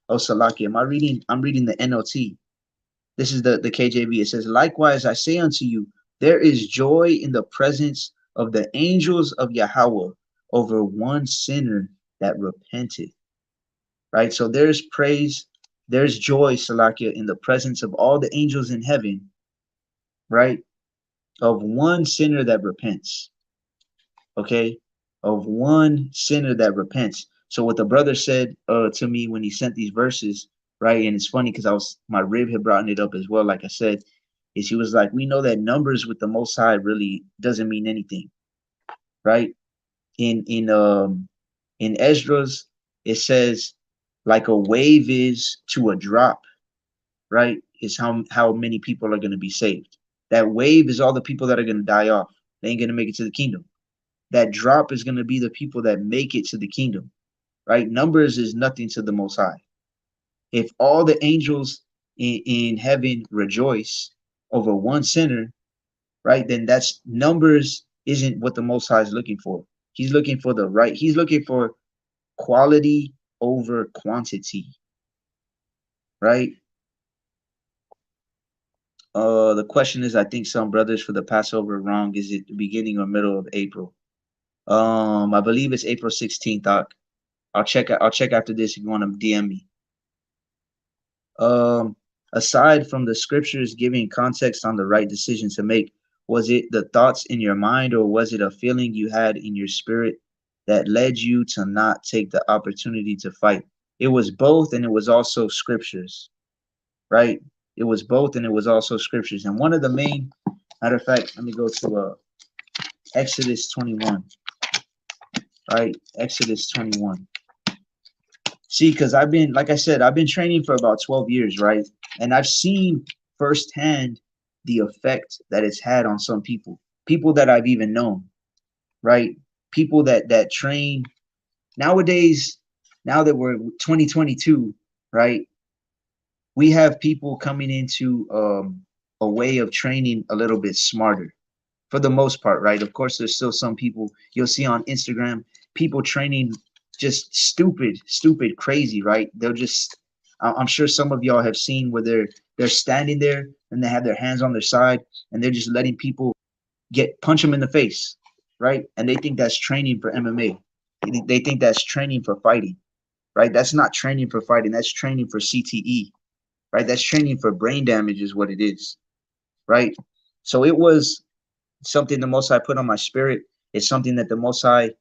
oh, Salaki, I'm reading the NLT. This is the KJV. It says, likewise, I say unto you, there is joy in the presence of the angels of Yahweh over one sinner that repenteth. Right? So there's praise, there's joy, Salakia, in the presence of all the angels in heaven, right? Of one sinner that repents. Okay? Of one sinner that repents. So what the brother said to me when he sent these verses, right? And it's funny because my rib had brought it up as well, like I said, is he was like, we know that numbers with the Most High really doesn't mean anything, right? In Esdras, it says like a wave is to a drop, right? Is how many people are going to be saved. That wave is all the people that are going to die off. They ain't going to make it to the kingdom. That drop is going to be the people that make it to the kingdom, right? Numbers is nothing to the Most High. If all the angels in heaven rejoice over one sinner, right, then that's numbers isn't what the Most High is looking for. He's looking for the right. He's looking for quality over quantity, right? The question is, I think some brothers for the Passover wrong. Is it the beginning or middle of April? I believe it's April 16th. I'll check. I'll check after this if you want to DM me. Um, Aside from the scriptures giving context on the right decision to make, was it the thoughts in your mind or was it a feeling you had in your spirit that led you to not take the opportunity to fight? It was both, and it was also scriptures, right? It was both, and it was also scriptures. And one of the main, matter of fact, let me go to Exodus 21, right? Exodus 21. See, because I've been, like I said, I've been training for about 12 years, right? And I've seen firsthand the effect that it's had on some people that I've even known, right? People that train nowadays, now that we're 2022, right? We have people coming into a way of training a little bit smarter for the most part, right? Of course, there's still some people you'll see on Instagram, people training just stupid, crazy, right? They'll just, I'm sure some of y'all have seen where they're standing there and they have their hands on their side and they're just letting people punch them in the face, right? And they think that's training for MMA. They think that's training for fighting, right? That's not training for fighting. That's training for CTE, right? That's training for brain damage is what it is, right? So it was something the Most High put on my spirit. It's something that the Most High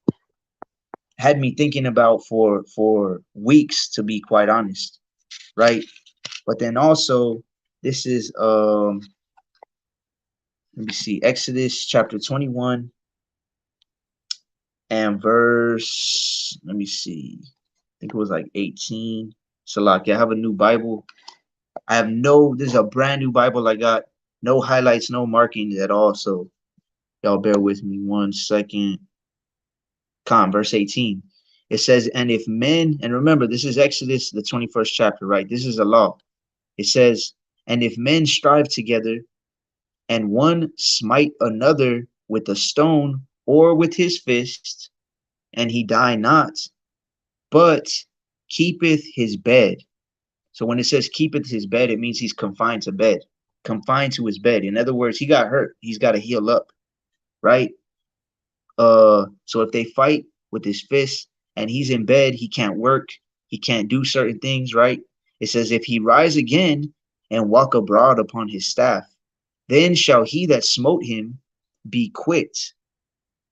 had me thinking about for weeks, to be quite honest, right? But then also, this is let me see, Exodus chapter 21 and verse, let me see, I think it was like 18. Salaki, I have a new Bible. This is a brand new Bible I got. No highlights, no markings at all. So y'all bear with me 1 second. Verse 18. It says, and if men, and remember, this is Exodus, the 21st chapter, right? This is a law. It says, and if men strive together, and one smite another with a stone or with his fist, and he die not, but keepeth his bed. So when it says keepeth his bed, it means he's confined to bed, confined to his bed. In other words, he got hurt. He's got to heal up, right? So if they fight with his fist and he's in bed, he can't work, he can't do certain things, right? It says, if he rise again and walk abroad upon his staff, then shall he that smote him be quit,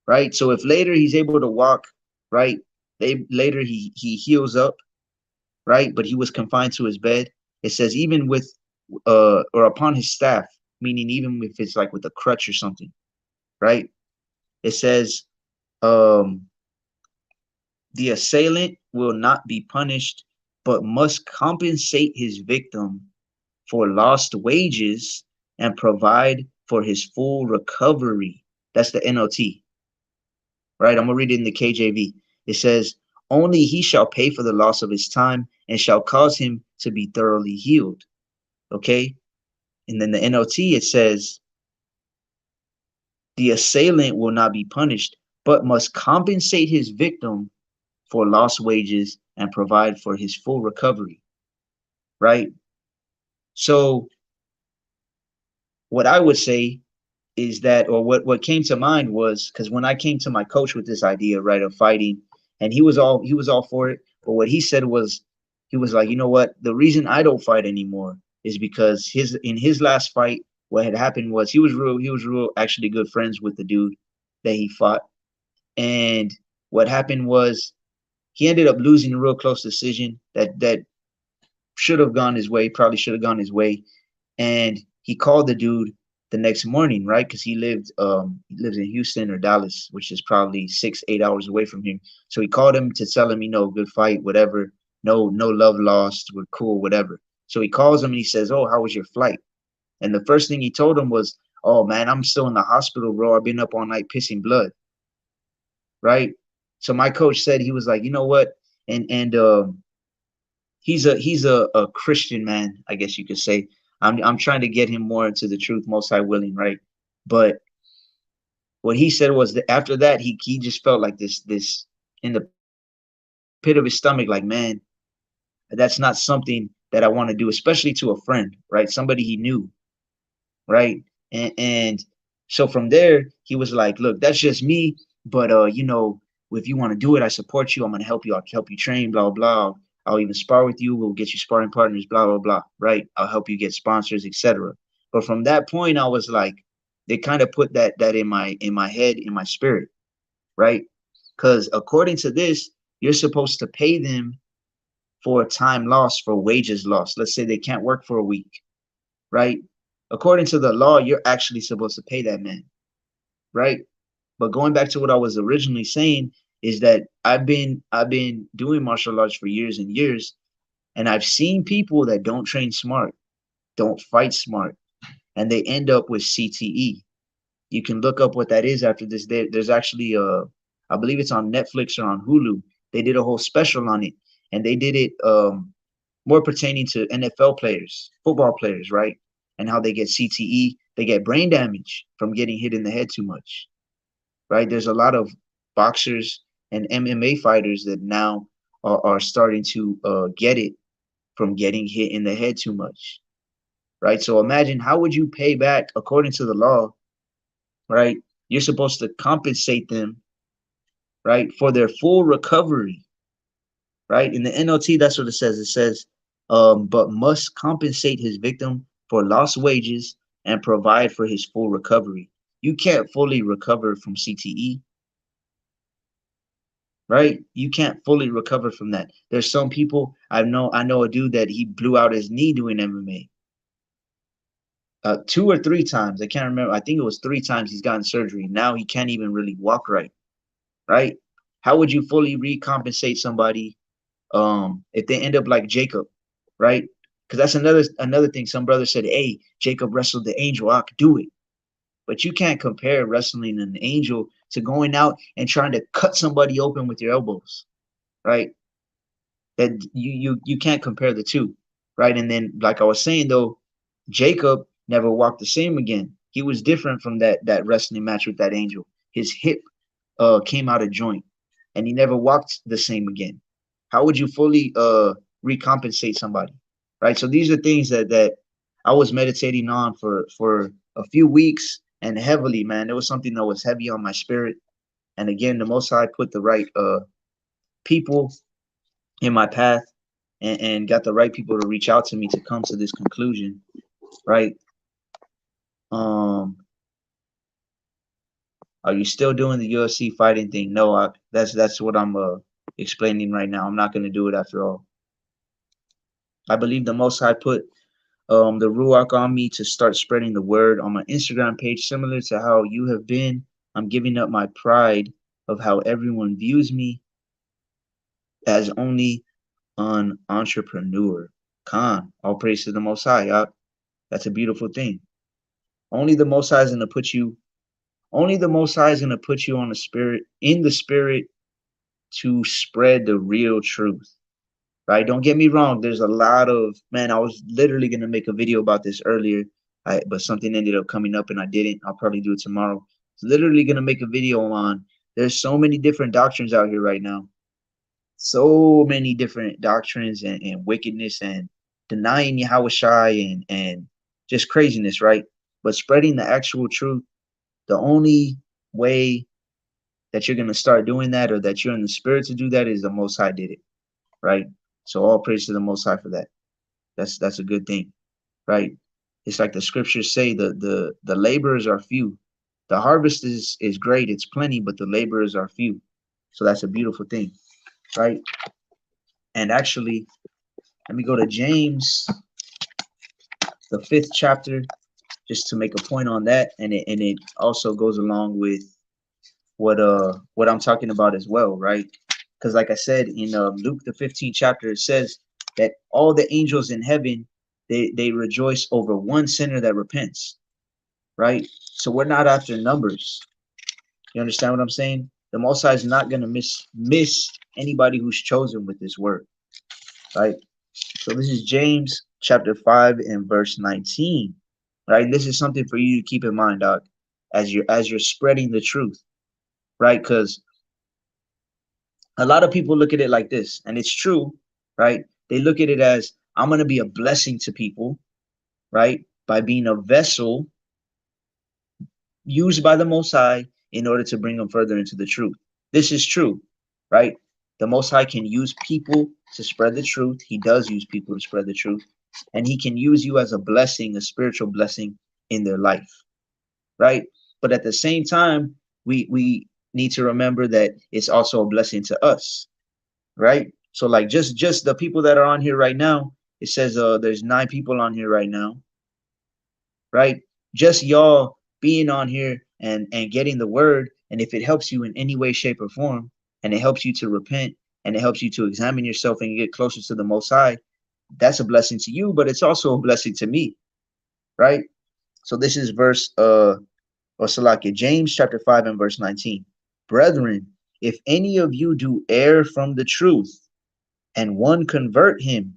right? So if later he's able to walk, right? Later he heals up, right? But he was confined to his bed. It says even with or upon his staff, meaning even if it's like with a crutch or something, right? It says the assailant will not be punished but must compensate his victim for lost wages and provide for his full recovery. That's the NLT, right? I'm going to read it in the KJV. It says, only he shall pay for the loss of his time and shall cause him to be thoroughly healed. Okay. And then the NLT, it says, the assailant will not be punished, but must compensate his victim for lost wages and provide for his full recovery. Right. So what I would say is that, or what came to mind was, because when I came to my coach with this idea, right, of fighting, and he was all for it, but what he said was, he was like, you know what, the reason I don't fight anymore is because in his last fight, what had happened was he was real actually good friends with the dude that he fought, and what happened was he ended up losing a real close decision that should have gone his way, probably should have gone his way, and he called the dude the next morning, right? Because he lives in Houston or Dallas, which is probably 6-8 hours away from him. So he called him to tell him, good fight, whatever. No love lost. We're cool, whatever. So he calls him and he says, "Oh, how was your flight?" And the first thing he told him was, "Oh man, I'm still in the hospital, bro. I've been up all night pissing blood." Right. So my coach said, he was like, you know what? And he's a Christian man, I guess you could say. I'm trying to get him more into the truth, most high willing, right? But what he said was that after that, he just felt like this in the pit of his stomach, like, man, that's not something that I want to do, especially to a friend, right? Somebody he knew, right? And so from there, he was like, look, that's just me, but if you want to do it, I support you. I'm gonna help you. I'll help you train, blah blah. I'll even spar with you. We'll get you sparring partners, blah blah blah. Right? I'll help you get sponsors, etc. But from that point, I was like, they kind of put that in my head, in my spirit, right? Because according to this, you're supposed to pay them for time lost, for wages lost. Let's say they can't work for a week, right? According to the law, you're actually supposed to pay that man, right? But going back to what I was originally saying is that I've been doing martial arts for years and years, and I've seen people that don't train smart, don't fight smart, and they end up with CTE. You can look up what that is after this. There's actually I believe it's on Netflix or on Hulu. They did a whole special on it, and they did it more pertaining to NFL players, football players, right? And how they get CTE, they get brain damage from getting hit in the head too much, right? There's a lot of boxers and MMA fighters that now are starting to get it from getting hit in the head too much, right? So imagine, how would you pay back according to the law, right? You're supposed to compensate them, right, for their full recovery, right? In the NLT, that's what it says. It says, but must compensate his victim for lost wages and provide for his full recovery. You can't fully recover from CTE, right? You can't fully recover from that. There's some people I know a dude that he blew out his knee doing MMA. 2 or 3 times. I can't remember. I think it was 3 times he's gotten surgery. Now he can't even really walk right, right? How would you fully recompensate somebody if they end up like Jacob, right? Because that's another thing. Some brother said, "Hey, Jacob wrestled the angel. I could do it." But you can't compare wrestling an angel to going out and trying to cut somebody open with your elbows, right? That you can't compare the two, right? And then, like I was saying though, Jacob never walked the same again. He was different from that wrestling match with that angel. His hip came out of joint, and he never walked the same again. How would you fully recompensate somebody, right? So these are things that I was meditating on for a few weeks, and heavily, man. It was something that was heavy on my spirit. And again, the Most High put the right people in my path, and got the right people to reach out to me to come to this conclusion, right? Um, are you still doing the UFC fighting thing? No, that's what I'm explaining right now. I'm not going to do it after all. I believe the Most High put the Ruach on me to start spreading the word on my Instagram page, similar to how you have been. I'm giving up my pride of how everyone views me as only an entrepreneur. Khan, all praise to the Most High. That's a beautiful thing. Only the Most High is gonna put you. Only the Most High is gonna put you on the spirit, in the spirit, to spread the real truth. Right? Don't get me wrong. There's a lot of, man. I was literally gonna make a video about this earlier, but something ended up coming up and I didn't. I'll probably do it tomorrow. I was literally gonna make a video on. There's so many different doctrines out here right now. So many different doctrines and wickedness and denying Yahweh Shai and just craziness, right? But spreading the actual truth, the only way that you're gonna start doing that, or that you're in the spirit to do that, is the Most High did it, right? So all praise to the Most High for that. That's a good thing, right? It's like the scriptures say, the laborers are few. The harvest is great, it's plenty, but the laborers are few. So that's a beautiful thing, right? And actually, let me go to James, the 5th chapter, just to make a point on that, and it also goes along with what I'm talking about as well, right? Because like I said in Luke the 15th chapter, it says that all the angels in heaven, they rejoice over one sinner that repents, right? So we're not after numbers. You understand what I'm saying? The Most High is not gonna miss anybody who's chosen with this word, right? So this is James chapter 5 and verse 19, right? This is something for you to keep in mind, dog, as you're spreading the truth, right? Because a lot of people look at it like this, and it's true, right? They look at it as, I'm gonna be a blessing to people, right? By being a vessel used by the Most High in order to bring them further into the truth. This is true, right? The Most High can use people to spread the truth. He does use people to spread the truth. And he can use you as a blessing, a spiritual blessing in their life, right? But at the same time, we need to remember that it's also a blessing to us, right? So like just the people that are on here right now, it says there's 9 people on here right now, right? Just y'all being on here and getting the word, and if it helps you in any way, shape, or form, and it helps you to repent, and it helps you to examine yourself and get closer to the Most High, that's a blessing to you, but it's also a blessing to me, right? So this is verse or Salakia, James chapter 5 and verse 19. Brethren, if any of you do err from the truth, and one convert him,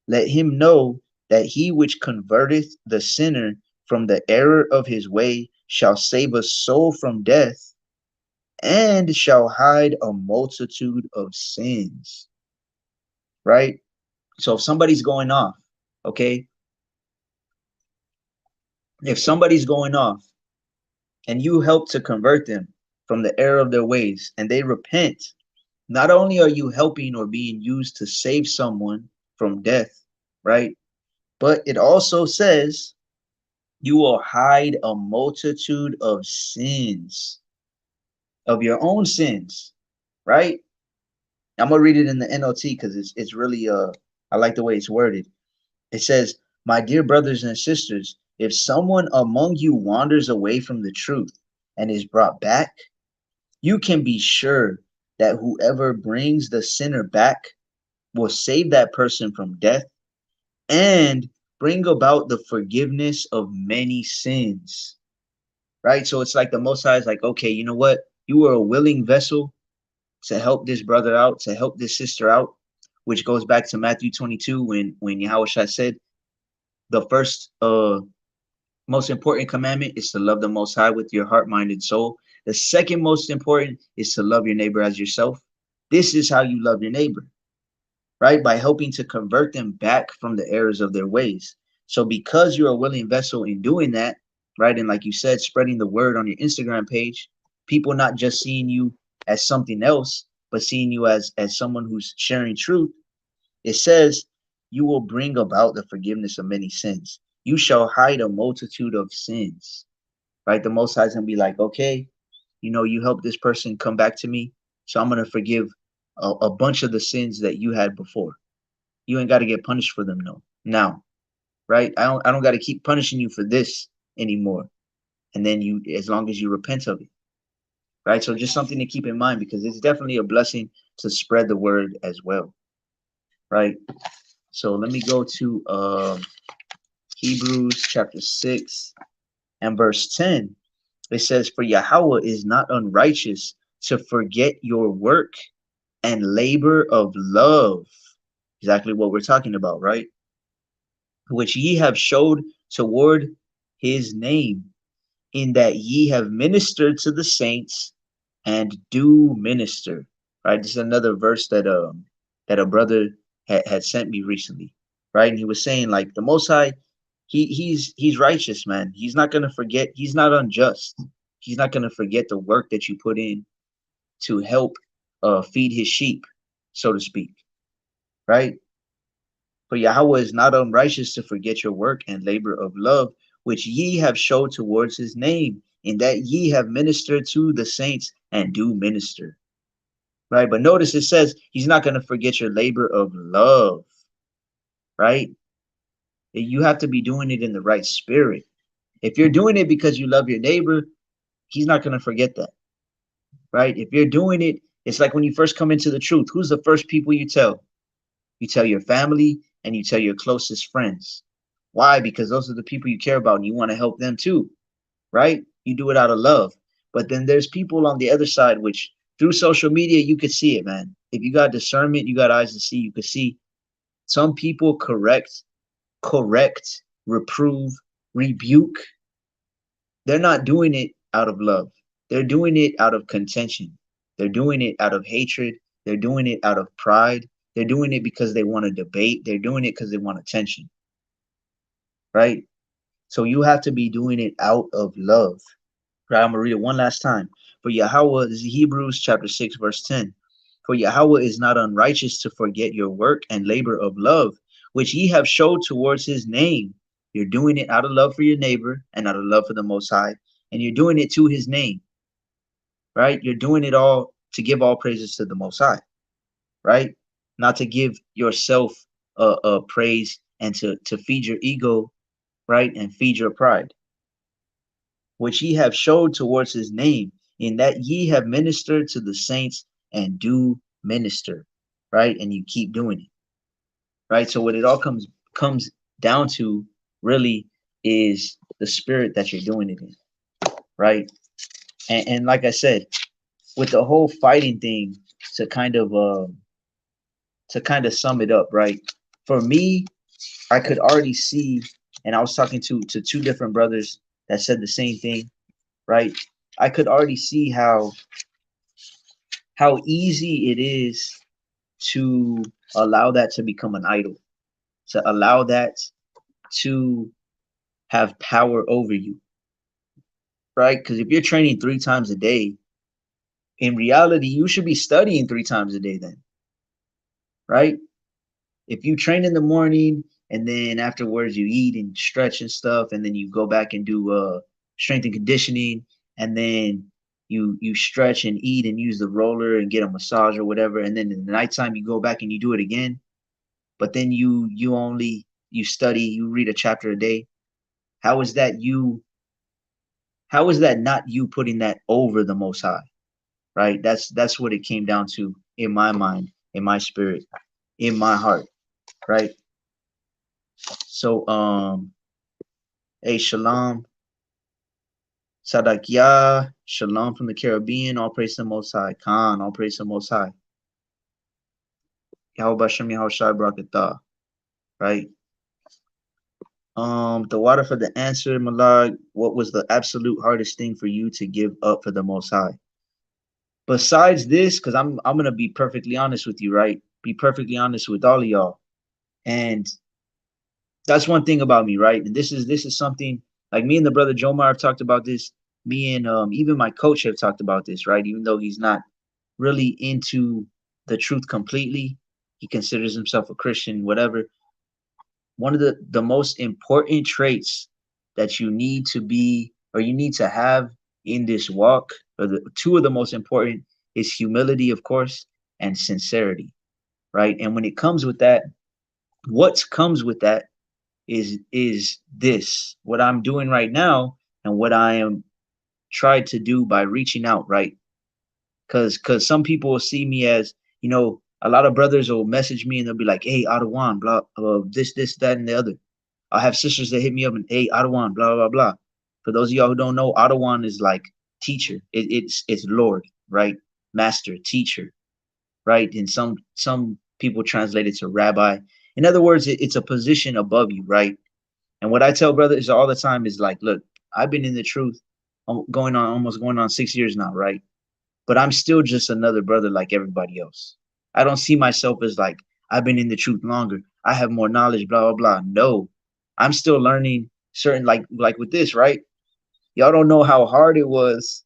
let him know that he which converteth the sinner from the error of his way shall save a soul from death, and shall hide a multitude of sins. Right? So if somebody's going off, okay, if somebody's going off and you help to convert them from the error of their ways and they repent, not only are you helping or being used to save someone from death, right? But it also says you will hide a multitude of sins, of your own sins, right? I'm gonna read it in the NLT because it's really I like the way it's worded. It says, "My dear brothers and sisters, if someone among you wanders away from the truth and is brought back, you can be sure that whoever brings the sinner back will save that person from death and bring about the forgiveness of many sins." Right? So it's like the Most High is like, okay, you know what? You were a willing vessel to help this brother out, to help this sister out, which goes back to Matthew 22 when Yahweh Shai said the first most important commandment is to love the Most High with your heart, mind, and soul. The second most important is to love your neighbor as yourself. This is how you love your neighbor, right? By helping to convert them back from the errors of their ways. So because you're a willing vessel in doing that, right? And like you said, spreading the word on your Instagram page, people not just seeing you as something else, but seeing you as someone who's sharing truth. It says, you will bring about the forgiveness of many sins. You shall hide a multitude of sins, right? The Most High is going to be like, okay, you know, you helped this person come back to me, so I'm going to forgive a bunch of the sins that you had before. You ain't got to get punished for them, no. Now, right? I don't got to keep punishing you for this anymore. And then you, as long as you repent of it, right? So just something to keep in mind, because it's definitely a blessing to spread the word as well. right? So let me go to Hebrews chapter 6 and verse 10. It says, "For Yahweh is not unrighteous to forget your work and labor of love." Exactly what we're talking about, right? "Which ye have showed toward his name, in that ye have ministered to the saints and do minister." Right? This is another verse that a brother had sent me recently. Right? And he was saying, like, the Most High, he's righteous, man. He's not gonna forget, he's not unjust. He's not gonna forget the work that you put in to help feed his sheep, so to speak. Right? "For Yahweh is not unrighteous to forget your work and labor of love, which ye have showed towards his name, in that ye have ministered to the saints and do minister." Right? But notice it says he's not going to forget your labor of love, right? You have to be doing it in the right spirit. If you're doing it because you love your neighbor, he's not going to forget that, right? If you're doing it, it's like when you first come into the truth, who's the first people you tell? You tell your family and you tell your closest friends. Why? Because those are the people you care about and you want to help them too, right? You do it out of love. But then there's people on the other side, which through social media, you could see it, man. If you got discernment, you got eyes to see, you could see some people correct, reprove, rebuke. They're not doing it out of love. They're doing it out of contention. They're doing it out of hatred. They're doing it out of pride. They're doing it because they want to debate. They're doing it because they want attention, right? So you have to be doing it out of love. Right, I'm gonna read it one last time. "For Yahweh," this is Hebrews chapter 6, verse 10. "For Yahweh is not unrighteous to forget your work and labor of love, which ye have showed towards his name." You're doing it out of love for your neighbor and out of love for the Most High, and you're doing it to his name, right? You're doing it all to give all praises to the Most High, right? Not to give yourself praise and to feed your ego, right? And feed your pride. "Which ye have showed towards his name, in that ye have ministered to the saints and do minister," right? And you keep doing it, right? So what it all comes down to really is the spirit that you're doing it in, right? And like I said, with the whole fighting thing, to kind of sum it up, right? For me, I could already see, and I was talking to two different brothers that said the same thing, right? I could already see how easy it is to allow that to become an idol, to allow that to have power over you, right? Because if you're training 3 times a day, in reality, you should be studying 3 times a day then, right? If you train in the morning and then afterwards you eat and stretch and stuff, and then you go back and do strength and conditioning, and then you stretch and eat and use the roller and get a massage or whatever, and then in the nighttime you go back and you do it again, but then you study, you read a chapter a day. How is that you? How is that not you putting that over the Most High? Right? That's what it came down to in my mind, in my spirit, in my heart. Right? So hey, shalom, Sadakia, shalom from the Caribbean. All praise to the Most High. Khan, all praise to the Most High. Yahweh Shem Yahweh Shai Barakatah. Right? The water for the answer, Malag. What was the absolute hardest thing for you to give up for the Most High? Besides this, because I'm gonna be perfectly honest with you, right? Be perfectly honest with all of y'all. And that's one thing about me, right? And this is something like me and the brother Jomar have talked about this. Me and even my coach have talked about this, right? Even though he's not really into the truth completely, he considers himself a Christian, whatever. One of the most important traits that you need to be, or you need to have in this walk, or the two of the most important, is humility, of course, and sincerity, right? And when it comes with that, what comes with that is this, what I'm doing right now, and what I am tried to do by reaching out, right? Because some people will see me as, A lot of brothers will message me and they'll be like, hey, Adawan, blah, this, that, and the other. I'll have sisters that hit me up and, hey, Adawan, blah, blah, blah. For those of y'all who don't know, Adawan is like teacher. It's Lord, right? Master, teacher, right? And some people translate it to rabbi. In other words, it's a position above you, right? And what I tell brothers all the time is like, look, I've been in the truth almost going on 6 years now, right? But I'm still just another brother like everybody else. I don't see myself as like, I've been in the truth longer, I have more knowledge, blah, blah, blah. No, I'm still learning certain, like with this, right? Y'all don't know how hard it was.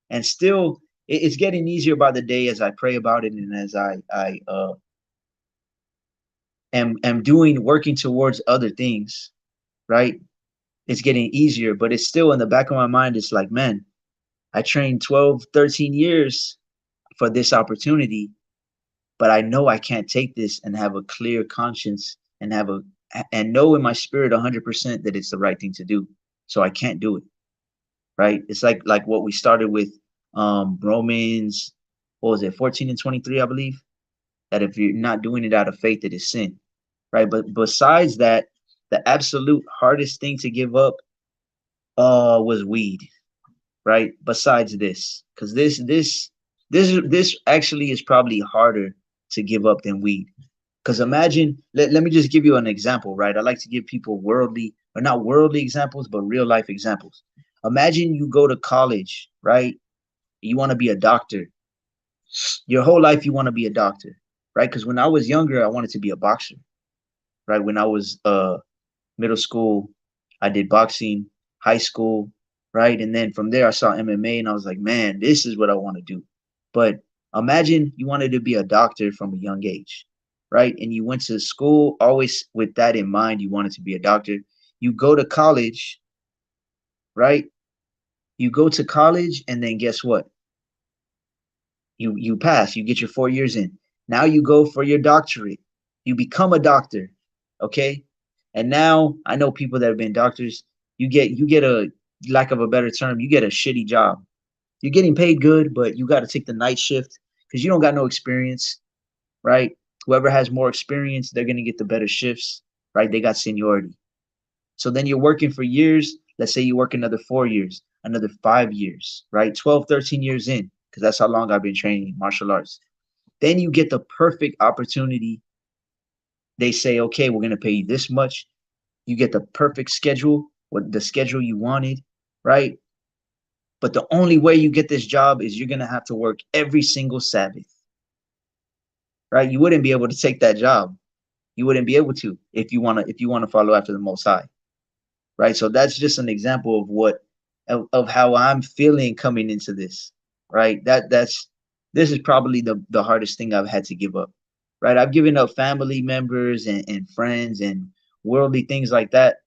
And still, it's getting easier by the day as I pray about it and as I am working towards other things, right? It's getting easier, but it's still in the back of my mind. It's like, man, I trained 12, 13 years for this opportunity, but I know I can't take this and have a clear conscience and know in my spirit 100% that it's the right thing to do. So I can't do it, right? It's like what we started with, Romans, what was it, 14 and 23, I believe, that if you're not doing it out of faith, it is sin, right? But besides that, the absolute hardest thing to give up was weed, right? Besides this, because this actually is probably harder to give up than weed. Because imagine, let me just give you an example, right? I like to give people worldly, or not worldly examples, but real life examples. Imagine you go to college, right? You want to be a doctor. Your whole life you want to be a doctor, right? Because when I was younger, I wanted to be a boxer, right? When I was middle school, I did boxing, high school, right? And then from there, I saw MMA and I was like, man, this is what I want to do. But imagine you wanted to be a doctor from a young age, right? And you went to school always with that in mind. You wanted to be a doctor. You go to college, right? You go to college and then guess what? You pass, you get your 4 years in. Now you go for your doctorate. You become a doctor, okay? And now I know people that have been doctors. You get a, lack of a better term, you get a shitty job. You're getting paid good, but you got to take the night shift because you don't got no experience, right? Whoever has more experience, they're gonna get the better shifts, right? They got seniority. So then you're working for years. Let's say you work another 4 years, another 5 years, right? 12, 13 years in, because that's how long I've been training martial arts. Then you get the perfect opportunity. They say, okay, we're gonna pay you this much. You get the perfect schedule, what the schedule you wanted, right? But the only way you get this job is you're gonna have to work every single Sabbath, right? You wouldn't be able to take that job. You wouldn't be able to if you wanna follow after the Most High, right? So that's just an example of how I'm feeling coming into this, right? This is probably the hardest thing I've had to give up, right? I've given up family members and friends and worldly things like that.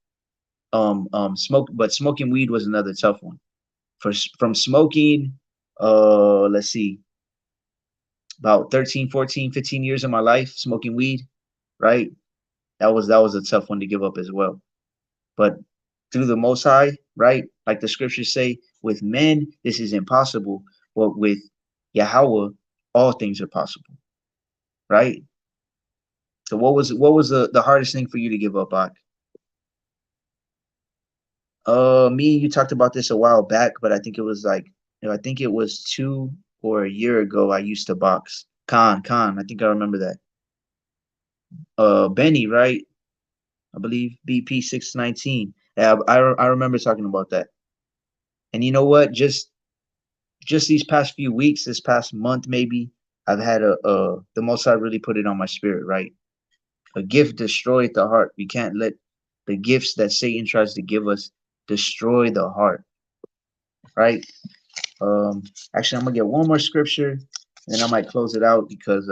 But smoking weed was another tough one. From smoking, let's see, about 13, 14, 15 years of my life smoking weed, right? That was a tough one to give up as well. But through the Most High, right? Like the scriptures say, with men this is impossible, but with Yahweh all things are possible, right? So what was the hardest thing for you to give up, Ak? Me and you talked about this a while back, but I think it was like, I think it was 2 or a year ago. I used to box. Khan. I think I remember that. Benny, right? I believe BP 619. Yeah, I remember talking about that. And you know what? Just these past few weeks, this past month maybe, I've had the Most High really put it on my spirit, right? A gift destroyeth the heart. We can't let the gifts that Satan tries to give us destroy the heart, right? Actually, I'm gonna get one more scripture, and then I might close it out because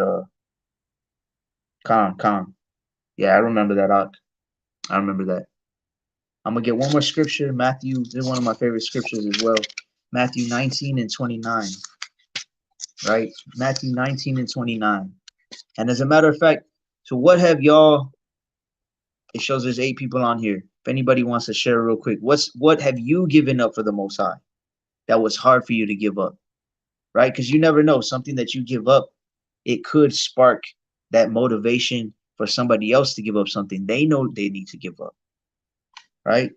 Khan. Yeah, I remember that. I remember that. I'm gonna get one more scripture. Matthew, this is one of my favorite scriptures as well. Matthew 19 and 29, right? Matthew 19 and 29. And as a matter of fact, so what have y'all? It shows there's 8 people on here. If anybody wants to share real quick, what have you given up for the Most High that was hard for you to give up, right? Because you never know, something that you give up, it could spark that motivation for somebody else to give up something they know they need to give up, right?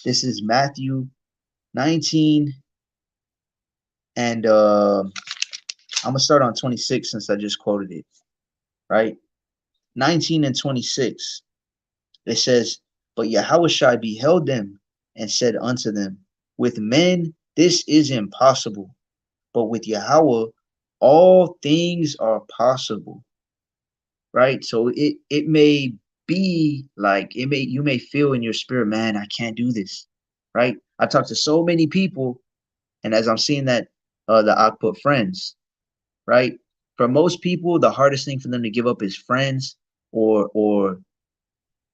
This is Matthew 19, and I'm gonna start on 26 since I just quoted it, right? 19 and 26. It says, "But Yahushua beheld them and said unto them, With men this is impossible, but with Yahweh all things are possible." Right? So it may be like you may feel in your spirit, man, I can't do this. Right? I talked to so many people, and as I'm seeing that the I put friends, right? For most people, the hardest thing for them to give up is friends or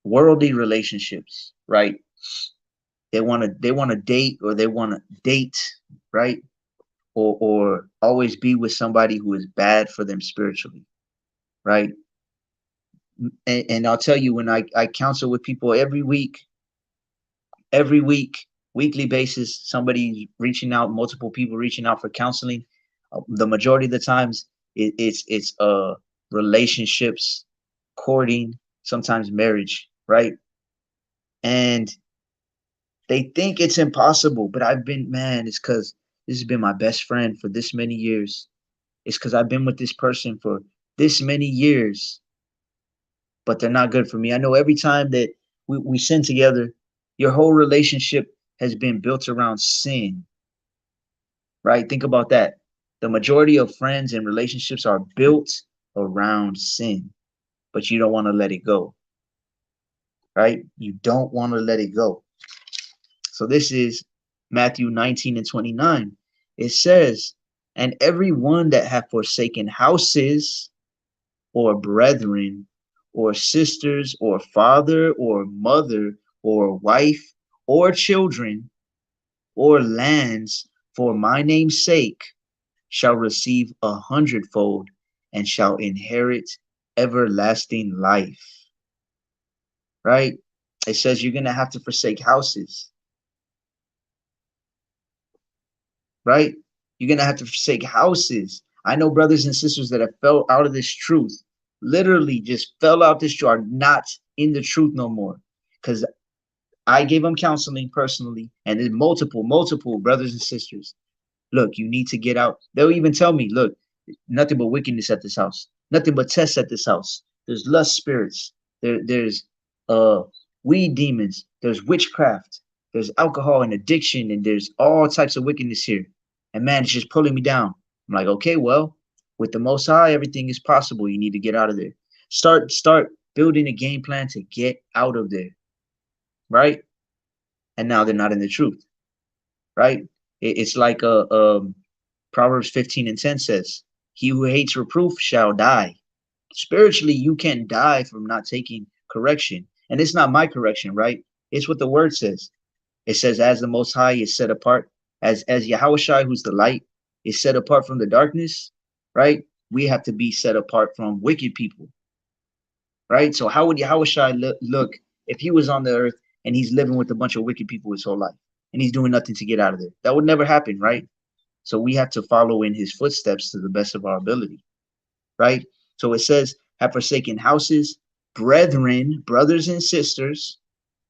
worldly relationships, right? They want to date, or they want to date, right? Or always be with somebody who is bad for them spiritually, right? And I'll tell you, when I counsel with people every week, weekly basis, somebody reaching out, multiple people reaching out for counseling. The majority of the times, it's relationships, courting, sometimes marriage, right? And they think it's impossible, but I've been, man, it's because this has been my best friend for this many years. It's because I've been with this person for this many years, but they're not good for me. I know every time that we sin together, your whole relationship has been built around sin, right? Think about that. The majority of friends and relationships are built around sin, but you don't want to let it go, right? You don't want to let it go. So this is Matthew 19 and 29. It says, "And every one that hath forsaken houses, or brethren, or sisters, or father, or mother, or wife, or children, or lands, for my name's sake, shall receive 100-fold, and shall inherit everlasting life." Right? It says you're going to have to forsake houses, right? You're going to have to forsake houses. I know brothers and sisters that have fell out of this truth, literally just fell out this truth, are not in the truth no more. Because I gave them counseling personally, and there's multiple brothers and sisters. Look, you need to get out. They'll even tell me, look, nothing but wickedness at this house, nothing but tests at this house. There's lust spirits. There's weed demons. There's witchcraft. There's alcohol and addiction, and there's all types of wickedness here. And man, it's just pulling me down. I'm like, okay, well, with the Most High, everything is possible. You need to get out of there. Start building a game plan to get out of there, right? And now they're not in the truth, right? It's like Proverbs 15 and 10 says, "He who hates reproof shall die." Spiritually, you can die from not taking correction. And it's not my correction, right? It's what the word says. It says, as the Most High is set apart, as Yahushua, who's the light, is set apart from the darkness, right? We have to be set apart from wicked people, right? So how would Yahushua look if he was on the earth and he's living with a bunch of wicked people his whole life and he's doing nothing to get out of there? That would never happen, right? So we have to follow in his footsteps to the best of our ability, right? So it says, have forsaken houses, brethren, brothers and sisters,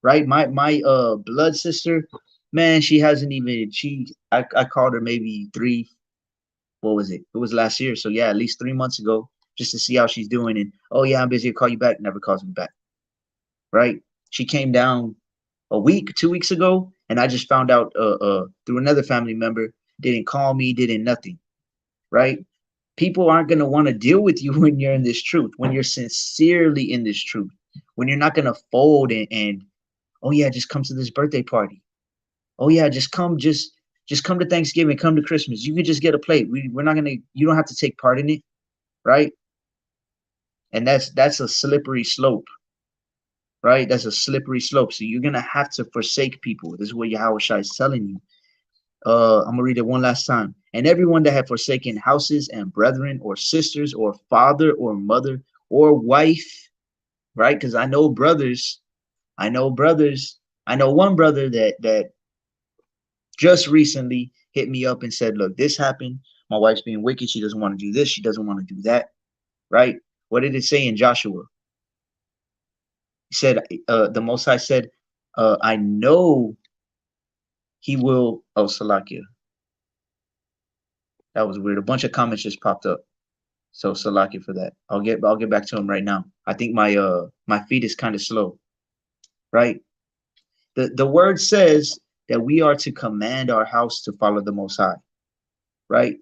right? My blood sister, man, she hasn't even, I called her maybe what was it? It was last year. So yeah, at least 3 months ago, just to see how she's doing. And oh yeah, I'm busy, I'll call you back. Never calls me back, right? She came down a week, 2 weeks ago, and I just found out through another family member, didn't call me, didn't nothing, right? People aren't going to want to deal with you when you're in this truth, when you're sincerely in this truth, when you're not going to fold and oh yeah, just come to this birthday party. Oh yeah, just come to Thanksgiving, come to Christmas. You can just get a plate. We're not gonna. You don't have to take part in it, right? And that's a slippery slope, right? That's a slippery slope. So you're gonna have to forsake people. This is what Yahweh Shai is telling you. I'm gonna read it one last time. "And everyone that had forsaken houses and brethren or sisters or father or mother or wife," right? Because I know brothers. I know one brother that just recently hit me up and said, look, this happened. My wife's being wicked. She doesn't want to do this. She doesn't want to do that. Right? What did it say in Joshua? He said, the Most High said, I know he will. Oh, Salakia. That was weird. A bunch of comments just popped up. So Salakia for that. I'll get back to him right now. I think my feed is kind of slow. Right? The word says that we are to command our house to follow the Most High. Right?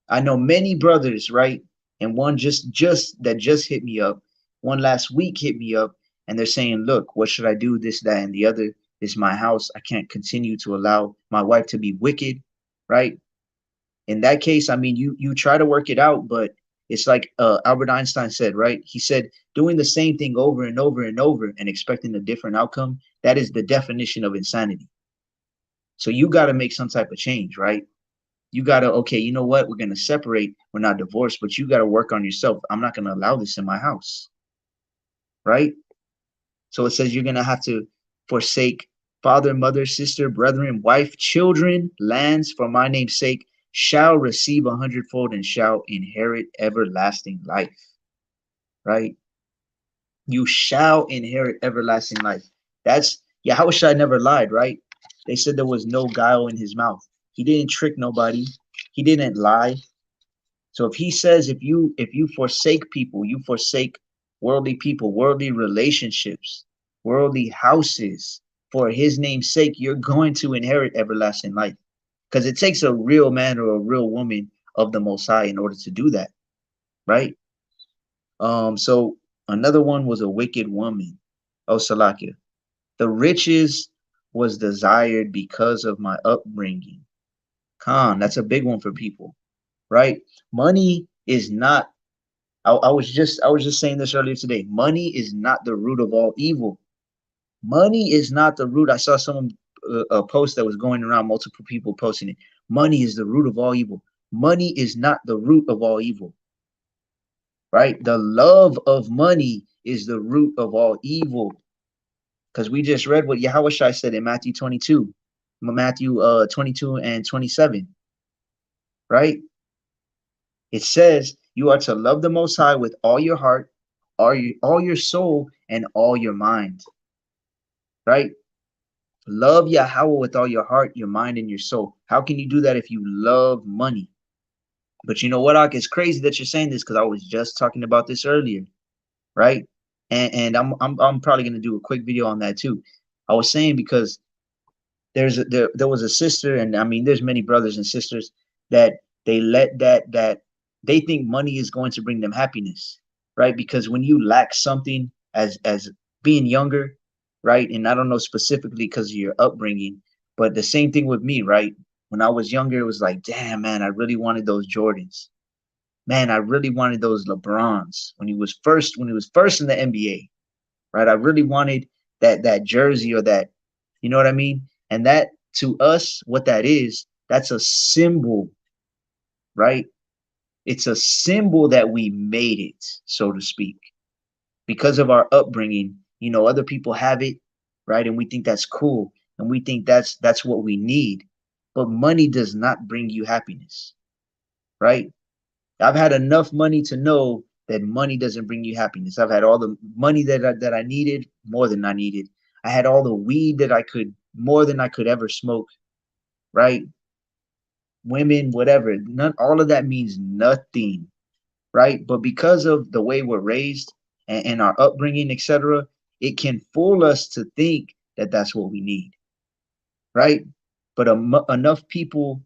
I know many brothers, right? And one just hit me up. One last week hit me up, and they're saying, "Look, what should I do? This, that, and the other. This is my house. I can't continue to allow my wife to be wicked." Right? In that case, I mean, you try to work it out, but it's like Albert Einstein said, right? He said, doing the same thing over and over and over and expecting a different outcome, that is the definition of insanity. So you got to make some type of change, right? You got to, okay, you know what? We're going to separate. We're not divorced, but you got to work on yourself. I'm not going to allow this in my house, right? So it says you're going to have to forsake father, mother, sister, brethren, wife, children, lands for my name's sake, shall receive 100-fold and shall inherit everlasting life, right? You shall inherit everlasting life. That's Yahweh never lied, right? They said there was no guile in his mouth. He didn't trick nobody. He didn't lie. So if he says if you forsake people, you forsake worldly people, worldly relationships, worldly houses, for his name's sake, you're going to inherit everlasting life. Because it takes a real man or a real woman of the Most High in order to do that, right? So another one was a wicked woman. Oh, Salakia. The riches was desired because of my upbringing. Khan, that's a big one for people, right? Money is not. I was just saying this earlier today. Money is not the root of all evil. Money is not the root. I saw someone a post that was going around, multiple people posting it. Money is the root of all evil. Money is not the root of all evil, right? The love of money is the root of all evil. Because we just read what Yahweh said in Matthew 22, Matthew 22 and 27, right? It says you are to love the Most High with all your heart, all your soul, and all your mind, right? Love Yahweh with all your heart, your mind, and your soul. How can you do that if you love money? But you know what, Ak? It's crazy that you're saying this because I was just talking about this earlier, right? And I'm probably gonna do a quick video on that too. I was saying because there was a sister, and I mean there's many brothers and sisters that they let that they think money is going to bring them happiness, right? Because when you lack something as being younger, right? And I don't know specifically because of your upbringing, but the same thing with me, right? When I was younger, it was like, damn, man, I really wanted those Jordans. Man, I really wanted those LeBrons when he was first in the NBA, right? I really wanted that jersey or that, you know what I mean? And that, to us, what that is, that's a symbol, right? It's a symbol that we made it, so to speak, because of our upbringing. You know, other people have it, right? And we think that's cool, and we think that's what we need. But money does not bring you happiness, right? I've had enough money to know that money doesn't bring you happiness. I've had all the money that I needed, more than I needed. I had all the weed that I could, more than I could ever smoke, right? Women, whatever. None, all of that means nothing, right? But because of the way we're raised and our upbringing, etc., it can fool us to think that that's what we need, right? But enough people,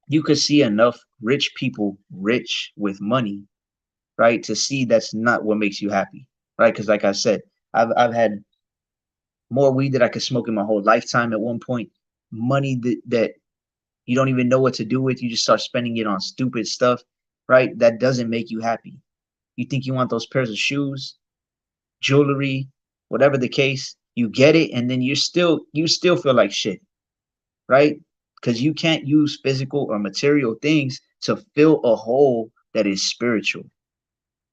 you could see enough rich people rich with money, right, to see that's not what makes you happy, right? Because like I said, I've had more weed that I could smoke in my whole lifetime at one point. Money that you don't even know what to do with. You just start spending it on stupid stuff, right? That doesn't make you happy. You think you want those pairs of shoes, jewelry, whatever the case, you get it, and then you still feel like shit, right? Because you can't use physical or material things to fill a hole that is spiritual,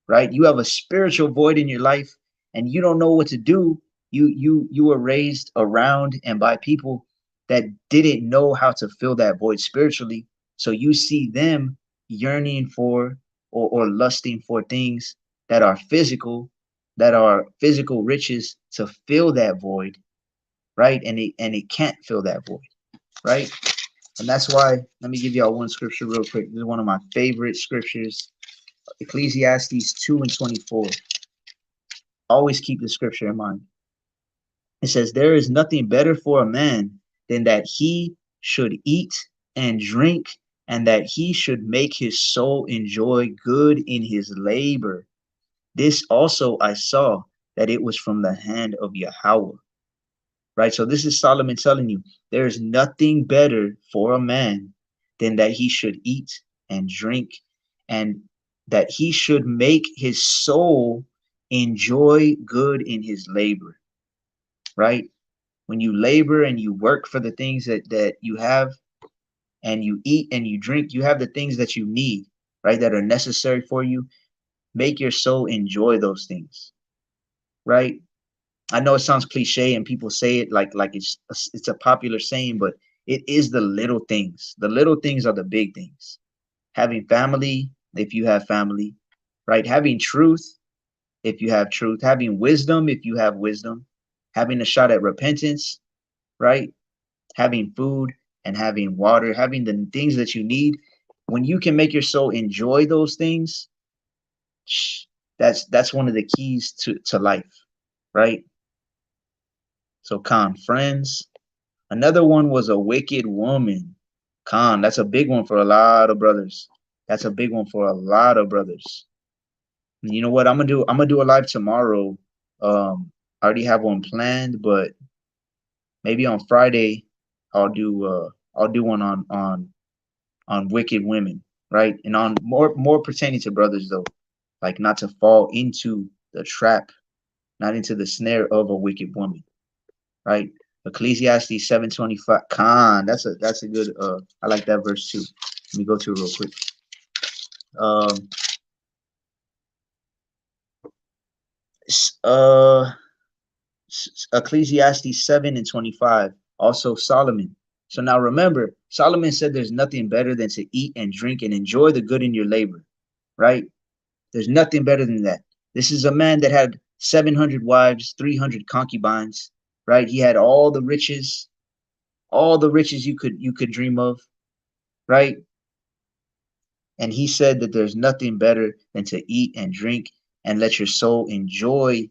right? You have a spiritual void in your life and you don't know what to do. You were raised around and by people that didn't know how to fill that void spiritually. So you see them yearning for or lusting for things that are physical riches to fill that void, right? And it can't fill that void, right? And that's why, let me give y'all one scripture real quick. This is one of my favorite scriptures, Ecclesiastes 2:24. Always keep the scripture in mind. It says, there is nothing better for a man than that he should eat and drink, and that he should make his soul enjoy good in his labor. This also I saw, that it was from the hand of Yahweh. Right? So this is Solomon telling you, there is nothing better for a man than that he should eat and drink, and that he should make his soul enjoy good in his labor. Right? When you labor and you work for the things that you have, and you eat and you drink, you have the things that you need, right? That are necessary for you. Make your soul enjoy those things, right? I know it sounds cliche and people say it like it's a popular saying, but it is the little things. The little things are the big things. Having family, if you have family, right? Having truth, if you have truth. Having wisdom, if you have wisdom. Having a shot at repentance, right? Having food and having water, having the things that you need. When you can make your soul enjoy those things, that's one of the keys to life, right? So Khan, friends. Another one was a wicked woman. Khan, that's a big one for a lot of brothers. That's a big one for a lot of brothers. And you know what? I'm gonna do a live tomorrow. I already have one planned, but maybe on Friday I'll do one on wicked women, right? And on more pertaining to brothers though, like not to fall into the trap, not into the snare of a wicked woman, right? Ecclesiastes 7:25. Khan, that's a good I like that verse too. Let me go to it real quick. Um uh Ecclesiastes 7:25. Also Solomon. So now remember, Solomon said there's nothing better than to eat and drink and enjoy the good in your labor, right? There's nothing better than that. This is a man that had 700 wives, 300 concubines, right? He had all the riches you could dream of, right? And he said that there's nothing better than to eat and drink and let your soul enjoy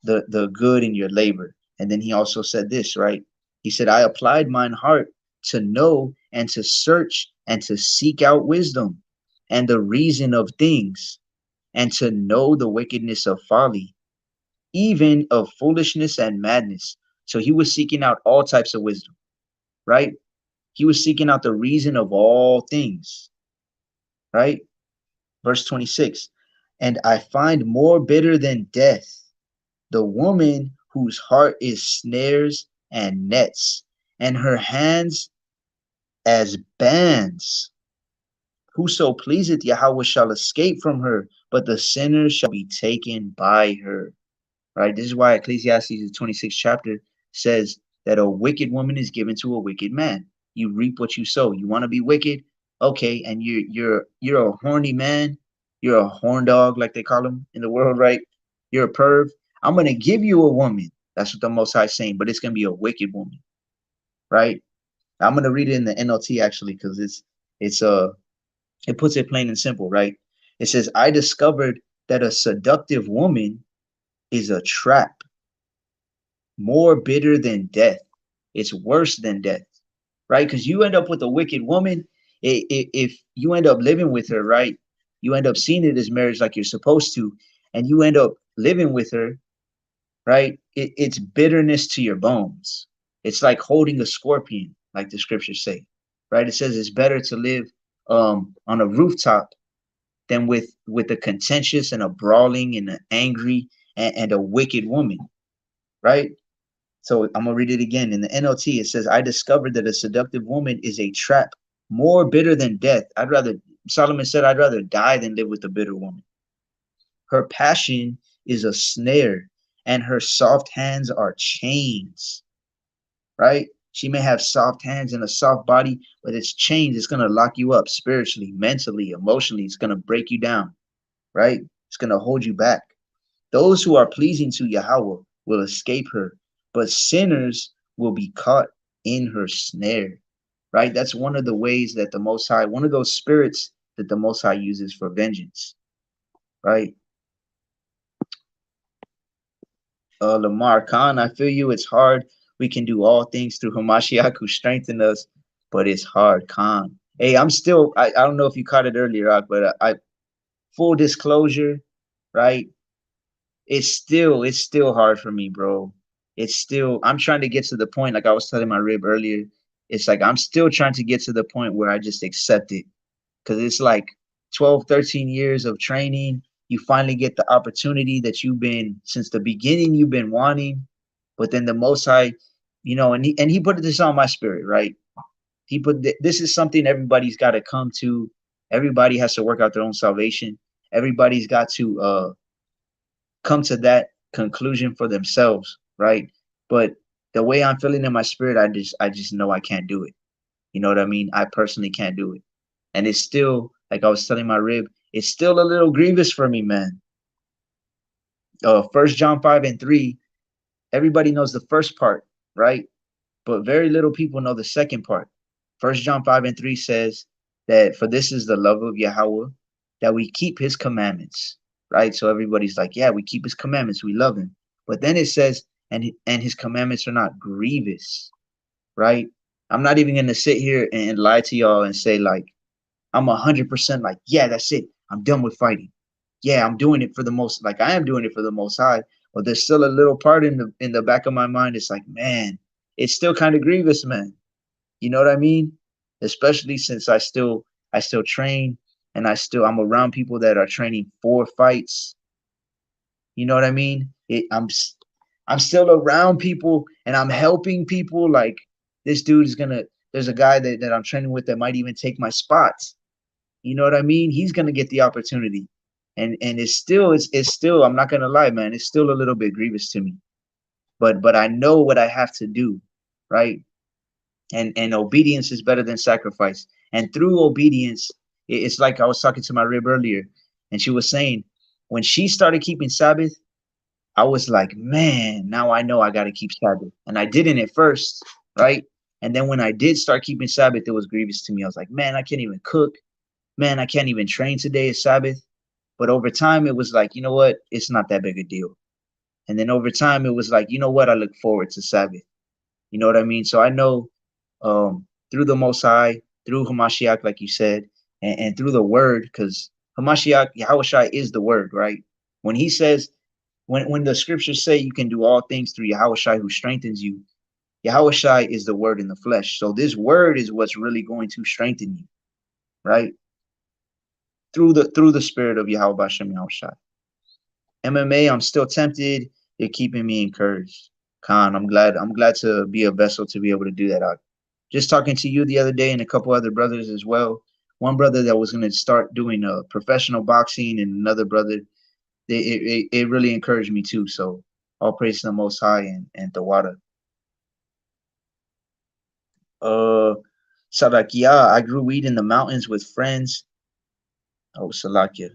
the good in your labor. And then he also said this, right? He said, I applied mine heart to know and to search and to seek out wisdom and the reason of things, and to know the wickedness of folly, even of foolishness and madness. So he was seeking out all types of wisdom, right? He was seeking out the reason of all things, right? Verse 26, and I find more bitter than death the woman whose heart is snares and nets, and her hands as bands. Whoso pleaseth Yahweh shall escape from her, but the sinner shall be taken by her. Right? This is why Ecclesiastes, the 26th chapter, says that a wicked woman is given to a wicked man. You reap what you sow. You want to be wicked, okay? And you're a horny man. You're a horn dog, like they call them in the world, right? You're a perv. I'm gonna give you a woman. That's what the Most High is saying, but it's gonna be a wicked woman, right? I'm gonna read it in the NLT actually, because it puts it plain and simple, right? It says, I discovered that a seductive woman is a trap, more bitter than death. It's worse than death, right? Because you end up with a wicked woman. If you end up living with her, right, you end up seeing it as marriage like you're supposed to, and you end up living with her, right? It's bitterness to your bones. It's like holding a scorpion, like the scriptures say, right? It says it's better to live on a rooftop than with a contentious and a brawling and an angry and a wicked woman, right? So I'm gonna read it again. In the NLT, it says, I discovered that a seductive woman is a trap more bitter than death. Solomon said, I'd rather die than live with a bitter woman. Her passion is a snare, and her soft hands are chains, right? She may have soft hands and a soft body, but it's chains. It's gonna lock you up spiritually, mentally, emotionally. It's gonna break you down, right? It's going to hold you back. Those who are pleasing to Yahweh will escape her, but sinners will be caught in her snare. Right? That's one of the ways that the Most High, one of those spirits that the Most High uses for vengeance. Right? Lamar Khan, I feel you. It's hard. We can do all things through Hamashiach who strengthen us, but it's hard, Khan. Hey, I'm still, I don't know if you caught it earlier, but I full disclosure, right? It's still hard for me, bro. It's still, I'm trying to get to the point, like I was telling my rib earlier. It's like I'm still trying to get to the point where I just accept it. Because it's like 12, 13 years of training. You finally get the opportunity that you've been, since the beginning, you've been wanting. But then the Most High, and he put this on my spirit, right? He put this is something everybody's got to come to. Everybody has to work out their own salvation. Everybody's got to come to that conclusion for themselves, right? But the way I'm feeling in my spirit, I just know I can't do it. You know what I mean? I personally can't do it. And it's still, like I was telling my rib, it's still a little grievous for me, man. 1 John 5:3, everybody knows the first part, right? But very little people know the second part. 1 John 5:3 says that for this is the love of Yahweh, that we keep his commandments, right? So everybody's like, yeah, we keep his commandments, we love him. But then it says, and his commandments are not grievous, right? I'm not even gonna sit here and lie to y'all and say like I'm 100% like, yeah, that's it. I'm done with fighting. Yeah, I'm doing it for the most, like I am doing it for the Most High. But there's still a little part in the back of my mind. It's like, man, it's still kind of grievous, man. You know what I mean? Especially since I still train, and I'm around people that are training for fights. You know what I mean? I'm still around people and I'm helping people. Like this dude is gonna. There's a guy that I'm training with that might even take my spots. You know what I mean? He's gonna get the opportunity, and it's still. I'm not gonna lie, man. It's still a little bit grievous to me, but I know what I have to do, right? And obedience is better than sacrifice. And through obedience, it's like I was talking to my rib earlier, and she was saying when she started keeping Sabbath, I was like, man, now I know I got to keep Sabbath, and I didn't at first, right? And then when I did start keeping Sabbath, it was grievous to me. I was like, man, I can't even cook. Man, I can't even train today. It's Sabbath. But over time, it was like, you know what? It's not that big a deal. And then over time, it was like, you know what? I look forward to Sabbath. You know what I mean? So I know through the Most High, through Hamashiach, like you said, and through the Word, because Hamashiach, Yahushai is the Word, right? When he says, when the scriptures say you can do all things through Yahushai who strengthens you, Yahushai is the Word in the flesh. So this Word is what's really going to strengthen you, right? Through the spirit of Yahweh Bashem Yahushai. MMA, I'm still tempted. You're keeping me encouraged. Khan, I'm glad to be a vessel to be able to do that. Just talking to you the other day and a couple other brothers as well. One brother that was going to start doing professional boxing, and another brother, it really encouraged me too. So all praise to the Most High and Tawada. Salakia, I grew weed in the mountains with friends. Oh, Salakia.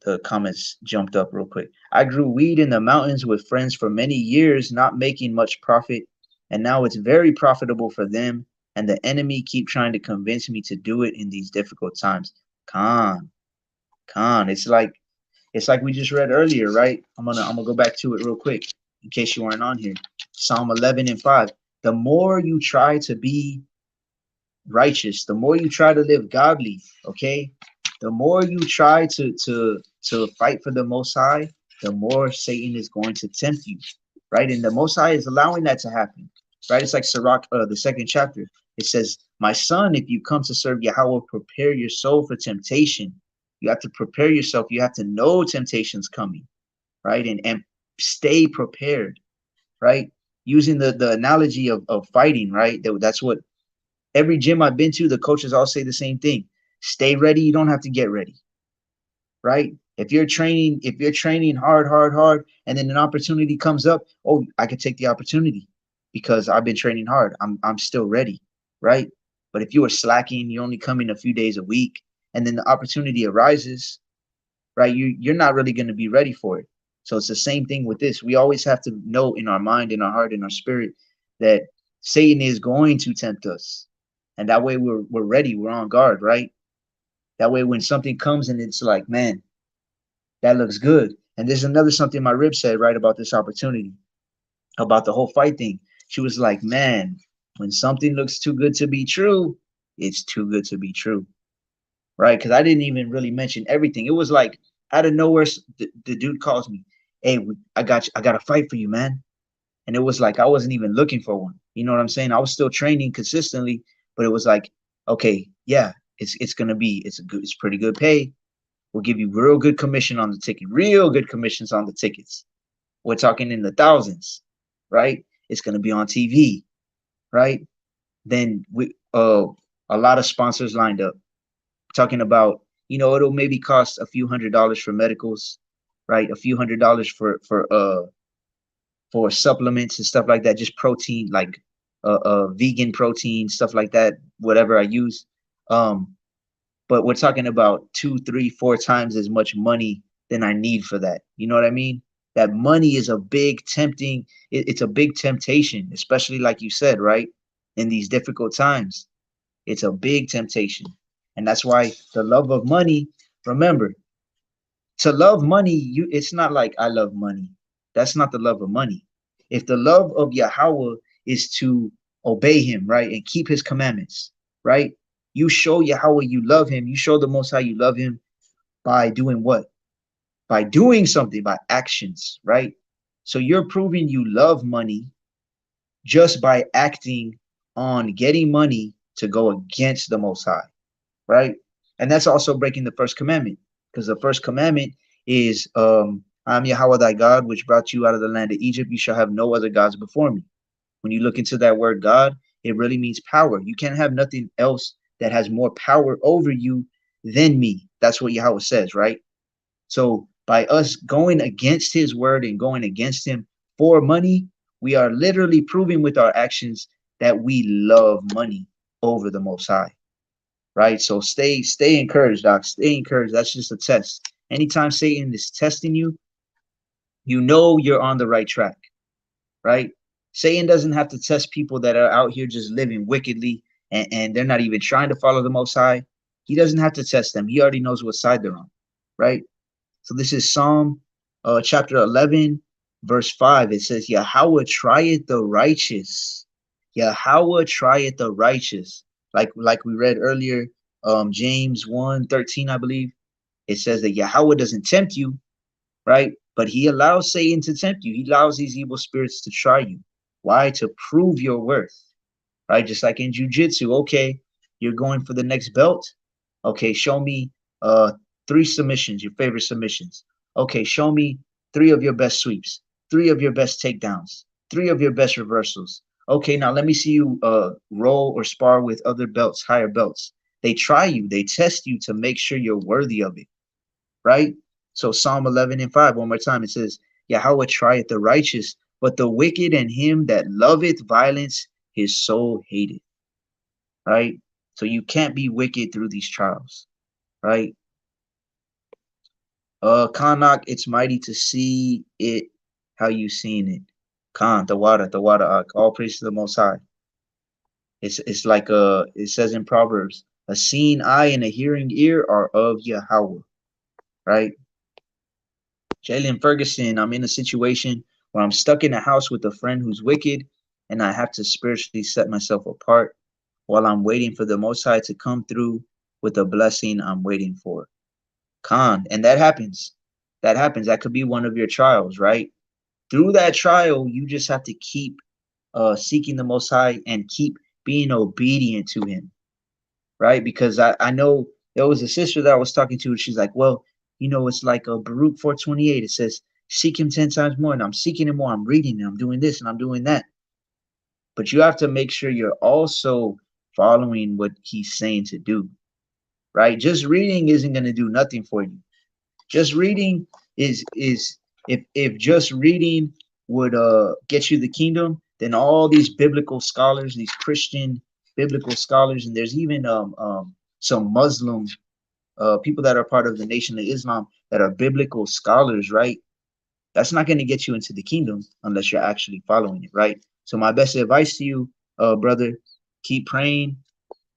The comments jumped up real quick. I grew weed in the mountains with friends for many years, not making much profit, and now it's very profitable for them. And the enemy keep trying to convince me to do it in these difficult times. Khan, Khan, it's like we just read earlier, right? I'm gonna go back to it real quick in case you weren't on here. Psalm 11:5. The more you try to be righteous, the more you try to live godly, okay, the more you try to fight for the Most High, the more Satan is going to tempt you, right? And the Most High is allowing that to happen, right? It's like Sirach, the 2nd chapter. It says, my son, if you come to serve Yahweh, prepare your soul for temptation. You have to prepare yourself. You have to know temptation's coming, right? And stay prepared, right? Using the analogy of fighting, right? That's what every gym I've been to, the coaches all say the same thing. Stay ready. You don't have to get ready, right? If you're training hard, and then an opportunity comes up, oh, I could take the opportunity because I've been training hard. I'm still ready, right? But if you are slacking, you only come in a few days a week, and then the opportunity arises, right? You're not really going to be ready for it. So it's the same thing with this. We always have to know in our mind, in our heart, in our spirit that Satan is going to tempt us. And that way we're ready, we're on guard, right? That way when something comes and it's like, man, that looks good. And there's another something my rib said right about this opportunity, about the whole fight thing. She was like, man, when something looks too good to be true, it's too good to be true, right? Because I didn't even really mention everything. It was like out of nowhere, the dude calls me, hey, I got a fight for you, man. And it was like I wasn't even looking for one. You know what I'm saying? I was still training consistently, but it was like, okay, yeah, it's gonna be it's pretty good pay. We'll give you real good commission on the ticket, real good commissions on the tickets. We're talking in the thousands, right? It's gonna be on TV, right? Then we a lot of sponsors lined up talking about, it'll maybe cost a few $100s for medicals, right? A few $100s for supplements and stuff like that, just protein, like vegan protein, stuff like that, whatever I use. But we're talking about 2, 3, 4 times as much money than I need for that. You know what I mean? That money is a big tempting, it's a big temptation, especially like you said, right? In these difficult times, it's a big temptation. And that's why the love of money, remember, to love money, it's not like I love money. That's not the love of money. If the love of Yahweh is to obey him, right, and keep his commandments, right? You show Yahweh you love him. You show the Most High you love him by doing what? By doing something, by actions, right? So you're proving you love money just by acting on getting money to go against the Most High, right? And that's also breaking the first commandment, because the first commandment is I'm Yahweh thy God, which brought you out of the land of Egypt. You shall have no other gods before me. When you look into that word God, it really means power. You can't have nothing else that has more power over you than me. That's what Yahweh says, right? So by us going against his word and going against him for money, we are literally proving with our actions that we love money over the Most High, right? So stay encouraged, Doc. Stay encouraged. That's just a test. Anytime Satan is testing you, you know you're on the right track, right? Satan doesn't have to test people that are out here just living wickedly and they're not even trying to follow the Most High. He doesn't have to test them. He already knows what side they're on, right? So this is Psalm chapter 11, verse 5. It says, Yahweh trieth the righteous. Yahweh trieth the righteous. Like we read earlier, James 1:13, I believe. It says that Yahweh doesn't tempt you, right? But he allows Satan to tempt you. He allows these evil spirits to try you. Why? To prove your worth, right? Just like in jujitsu. Okay, you're going for the next belt. Okay, show me 3 submissions, your favorite submissions. Okay, show me 3 of your best sweeps, 3 of your best takedowns, 3 of your best reversals. Okay, now let me see you roll or spar with other belts, higher belts. They try you, they test you to make sure you're worthy of it, right? So Psalm 11 and 5, one more time, it says, Yahweh trieth the righteous, but the wicked and him that loveth violence, his soul hateth, right? So you can't be wicked through these trials, right? Kanak, it's mighty to see it. How you seen it? Khan, the water, all praise to the Most High. It's like it says in Proverbs, a seeing eye and a hearing ear are of Yahweh, right? Jalen Ferguson, I'm in a situation where I'm stuck in a house with a friend who's wicked, and I have to spiritually set myself apart while I'm waiting for the Most High to come through with the blessing I'm waiting for. Khan, and that happens. That happens. That could be one of your trials, right? Through that trial, you just have to keep seeking the Most High and keep being obedient to Him, right? Because I know there was a sister that I was talking to, and she's like, well, it's like a Baruch 4:28. It says, seek Him 10 times more, and I'm seeking Him more. I'm reading, and I'm doing this, and I'm doing that. But you have to make sure you're also following what He's saying to do, right? Just reading isn't going to do nothing for you. Just reading is if just reading would get you the kingdom, then all these biblical scholars, these Christian biblical scholars, and there's even some Muslim people that are part of the Nation of Islam that are biblical scholars, right? That's not going to get you into the kingdom unless you're actually following it, right? So my best advice to you, brother, keep praying,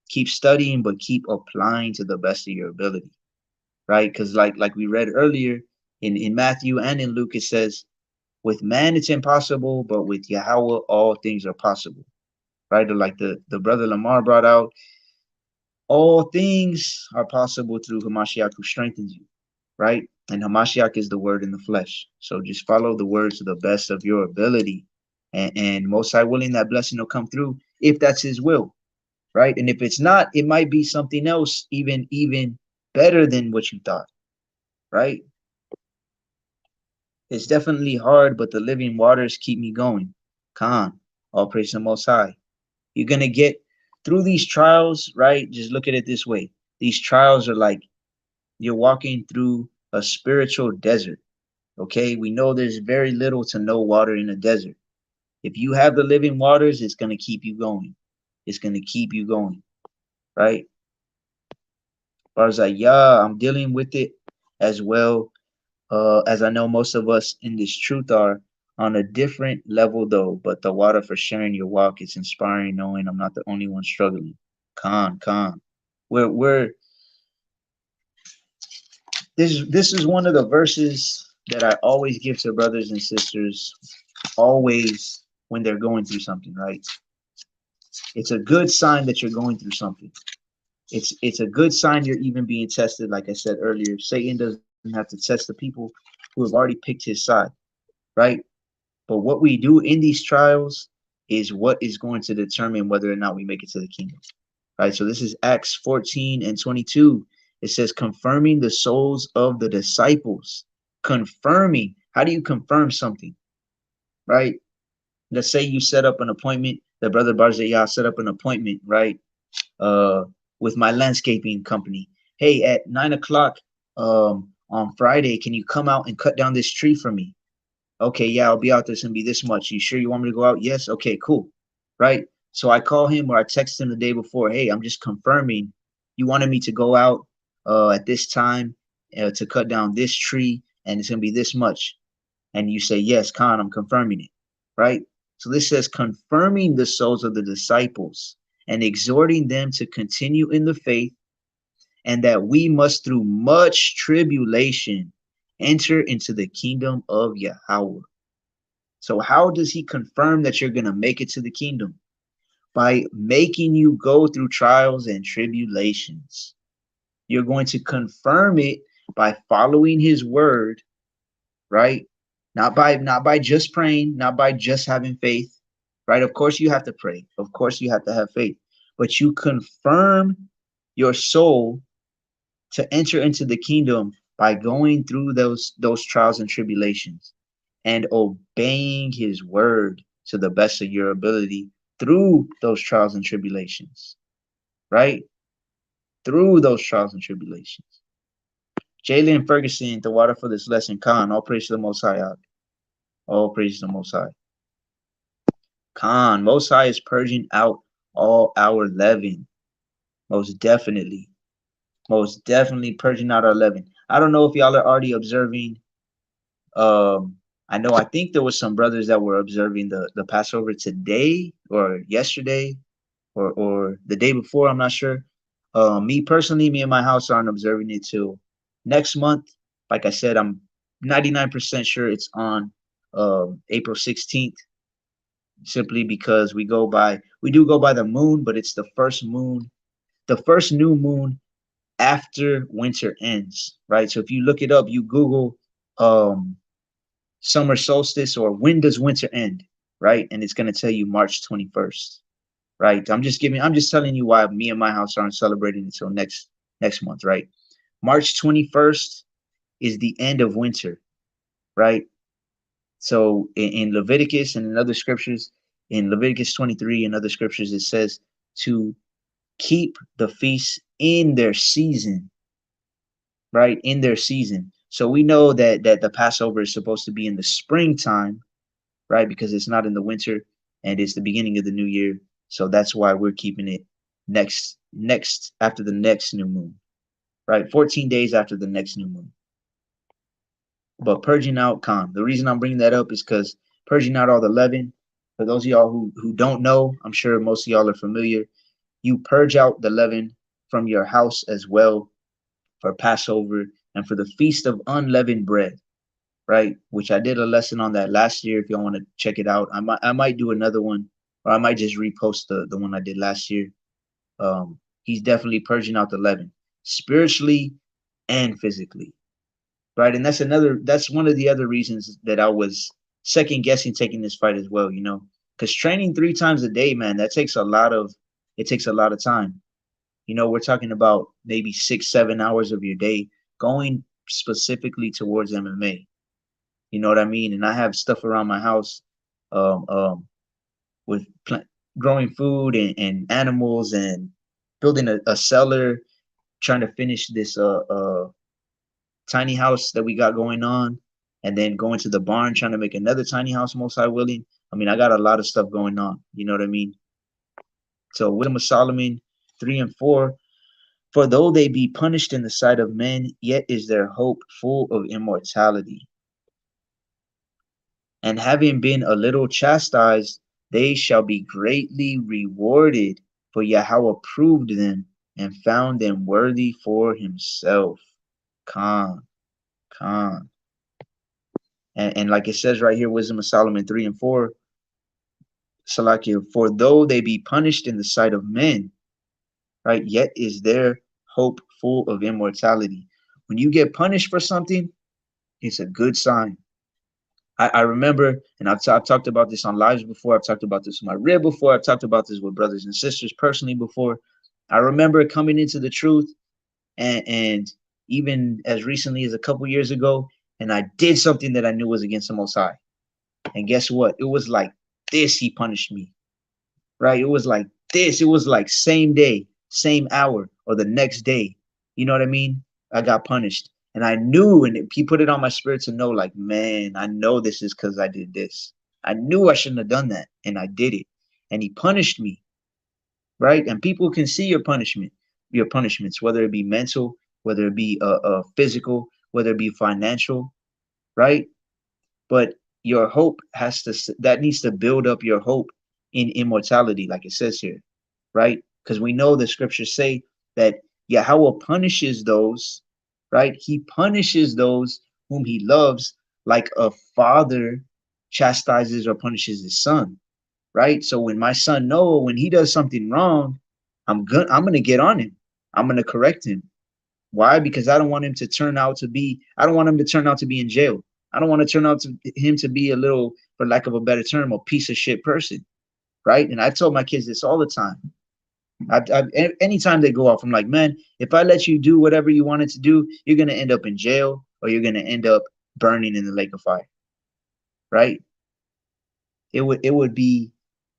keep studying, but keep applying to the best of your ability, right? Because like we read earlier in Matthew and in Luke, it says, with man it's impossible, but with Yahweh all things are possible, right? Or like the brother Lamar brought out, all things are possible through Hamashiach who strengthens you, right? And Hamashiach is the word in the flesh. So just follow the words to the best of your ability. And most high willing, that blessing will come through if that's his will, right? And if it's not, it might be something else even better than what you thought, right? It's definitely hard, but the living waters keep me going. Khan, all praise the most high. You're gonna get through these trials, right? Just look at it this way. These trials are like you're walking through a spiritual desert. Okay, we know there's very little to no water in a desert. If you have the living waters, it's going to keep you going. It's going to keep you going, right? Yeah, I'm dealing with it as well, as I know most of us in this truth are on a different level though. But the water for sharing your walk is inspiring, knowing I'm not the only one struggling. Khan. We're this is one of the verses that I always give to brothers and sisters, always when they're going through something, right? It's a good sign that you're going through something. It's a good sign you're even being tested. Like I said earlier, Satan doesn't have to test the people who have already picked his side, right? But what we do in these trials is what is going to determine whether or not we make it to the kingdom, right? So this is Acts 14 and 22. It says, confirming the souls of the disciples. Confirming. How do you confirm something, right? Let's say you set up an appointment, the brother Barzayah set up an appointment, right? Uh, with my landscaping company. Hey, at 9 o'clock on Friday, can you come out and cut down this tree for me? Okay, yeah, I'll be out there. It's gonna be this much. You sure you want me to go out? Yes. Okay, cool. Right. So I call him or I text him the day before. Hey, I'm just confirming you wanted me to go out at this time to cut down this tree, and it's gonna be this much. And you say yes, Khan, I'm confirming it. Right. So this says confirming the souls of the disciples and exhorting them to continue in the faith, and that we must through much tribulation enter into the kingdom of Yahweh. So how does he confirm that you're going to make it to the kingdom? By making you go through trials and tribulations. You're going to confirm it by following his word, right? Not by just praying, not by just having faith, right? Of course you have to pray. Of course you have to have faith. But you confirm your soul to enter into the kingdom by going through those trials and tribulations and obeying his word to the best of your ability through those trials and tribulations, right? Through those trials and tribulations. Jalen Ferguson, the water for this lesson, Khan, all praise to the Most High. All praise to the Most High. Khan, Most High is purging out all our leaven. Most definitely. Most definitely purging out our leaven. I don't know if y'all are already observing. I think there was some brothers that were observing the Passover today or yesterday or the day before. I'm not sure. Me personally, me and my house aren't observing it till next month. Like I said, I'm 99% sure it's on April 16th, simply because we do go by the moon, but it's the first new moon after winter ends, right? So if you look it up, you Google summer solstice or when does winter end, right? And it's going to tell you March 21st, right? I'm just telling you why me and my house aren't celebrating until next month, right? March 21st is the end of winter, right? So in Leviticus and in other scriptures, in Leviticus 23 and other scriptures, it says to keep the feasts in their season, right? In their season. So we know that the Passover is supposed to be in the springtime, right? Because it's not in the winter and it's the beginning of the new year. So that's why we're keeping it next after the next new moon, right? 14 days after the next new moon. But purging out the reason I'm bringing that up is because purging out all the leaven, for those of y'all who don't know, I'm sure most of y'all are familiar, you purge out the leaven from your house as well for Passover and for the feast of unleavened bread, right? Which I did a lesson on that last year. If y'all want to check it out, I might do another one, or I might just repost the one I did last year. He's definitely purging out the leaven, spiritually and physically, right? And that's one of the other reasons that I was second guessing taking this fight as well, because training 3 times a day, man, it takes a lot of time. We're talking about maybe 6, 7 hours of your day going specifically towards MMA. You know what I mean? And I have stuff around my house, um, um, with growing food and animals and building a cellar, trying to finish this tiny house that we got going on, and then going to the barn trying to make another tiny house, most high willing. I mean, I got a lot of stuff going on. You know what I mean? So Wisdom of Solomon 3 and 4. For though they be punished in the sight of men, yet is their hope full of immortality. And having been a little chastised, they shall be greatly rewarded, for Yahweh proved them and found them worthy for himself. Khan. And like it says right here, Wisdom of Solomon 3 and 4, Salakia, for though they be punished in the sight of men, right, yet is their hope full of immortality. When you get punished for something, it's a good sign. I remember, and I've talked about this on lives before. I've talked about this with my rib before. I've talked about this with brothers and sisters personally before. I remember coming into the truth, and even as recently as a couple years ago, and I did something that I knew was against the Most High. And guess what? It was like this. He punished me, right? It was like this. It was like same day, same hour, or the next day. You know what I mean? I got punished. And I knew, and he put it on my spirit to know, like, man, I know this is because I did this. I knew I shouldn't have done that, and I did it. And he punished me, right? And people can see your punishments, whether it be mental, whether it be physical, whether it be financial, right? But your hope that needs to build up your hope in immortality, like it says here, right? Because we know the scriptures say that Yahweh punishes those, right? He punishes those whom he loves, like a father chastises or punishes his son, right? So when my son Noah, when he does something wrong, I'm gonna get on him. I'm gonna correct him. Why? Because I don't want him to turn out to be, I don't want him to turn out to be in jail. I don't want to turn out to him to be a little, for lack of a better term, a piece of shit person, right? And I told my kids this all the time. Anytime they go off, I'm like, man, if I let you do whatever you wanted to do, you're gonna end up in jail or you're gonna end up burning in the lake of fire, right? It would be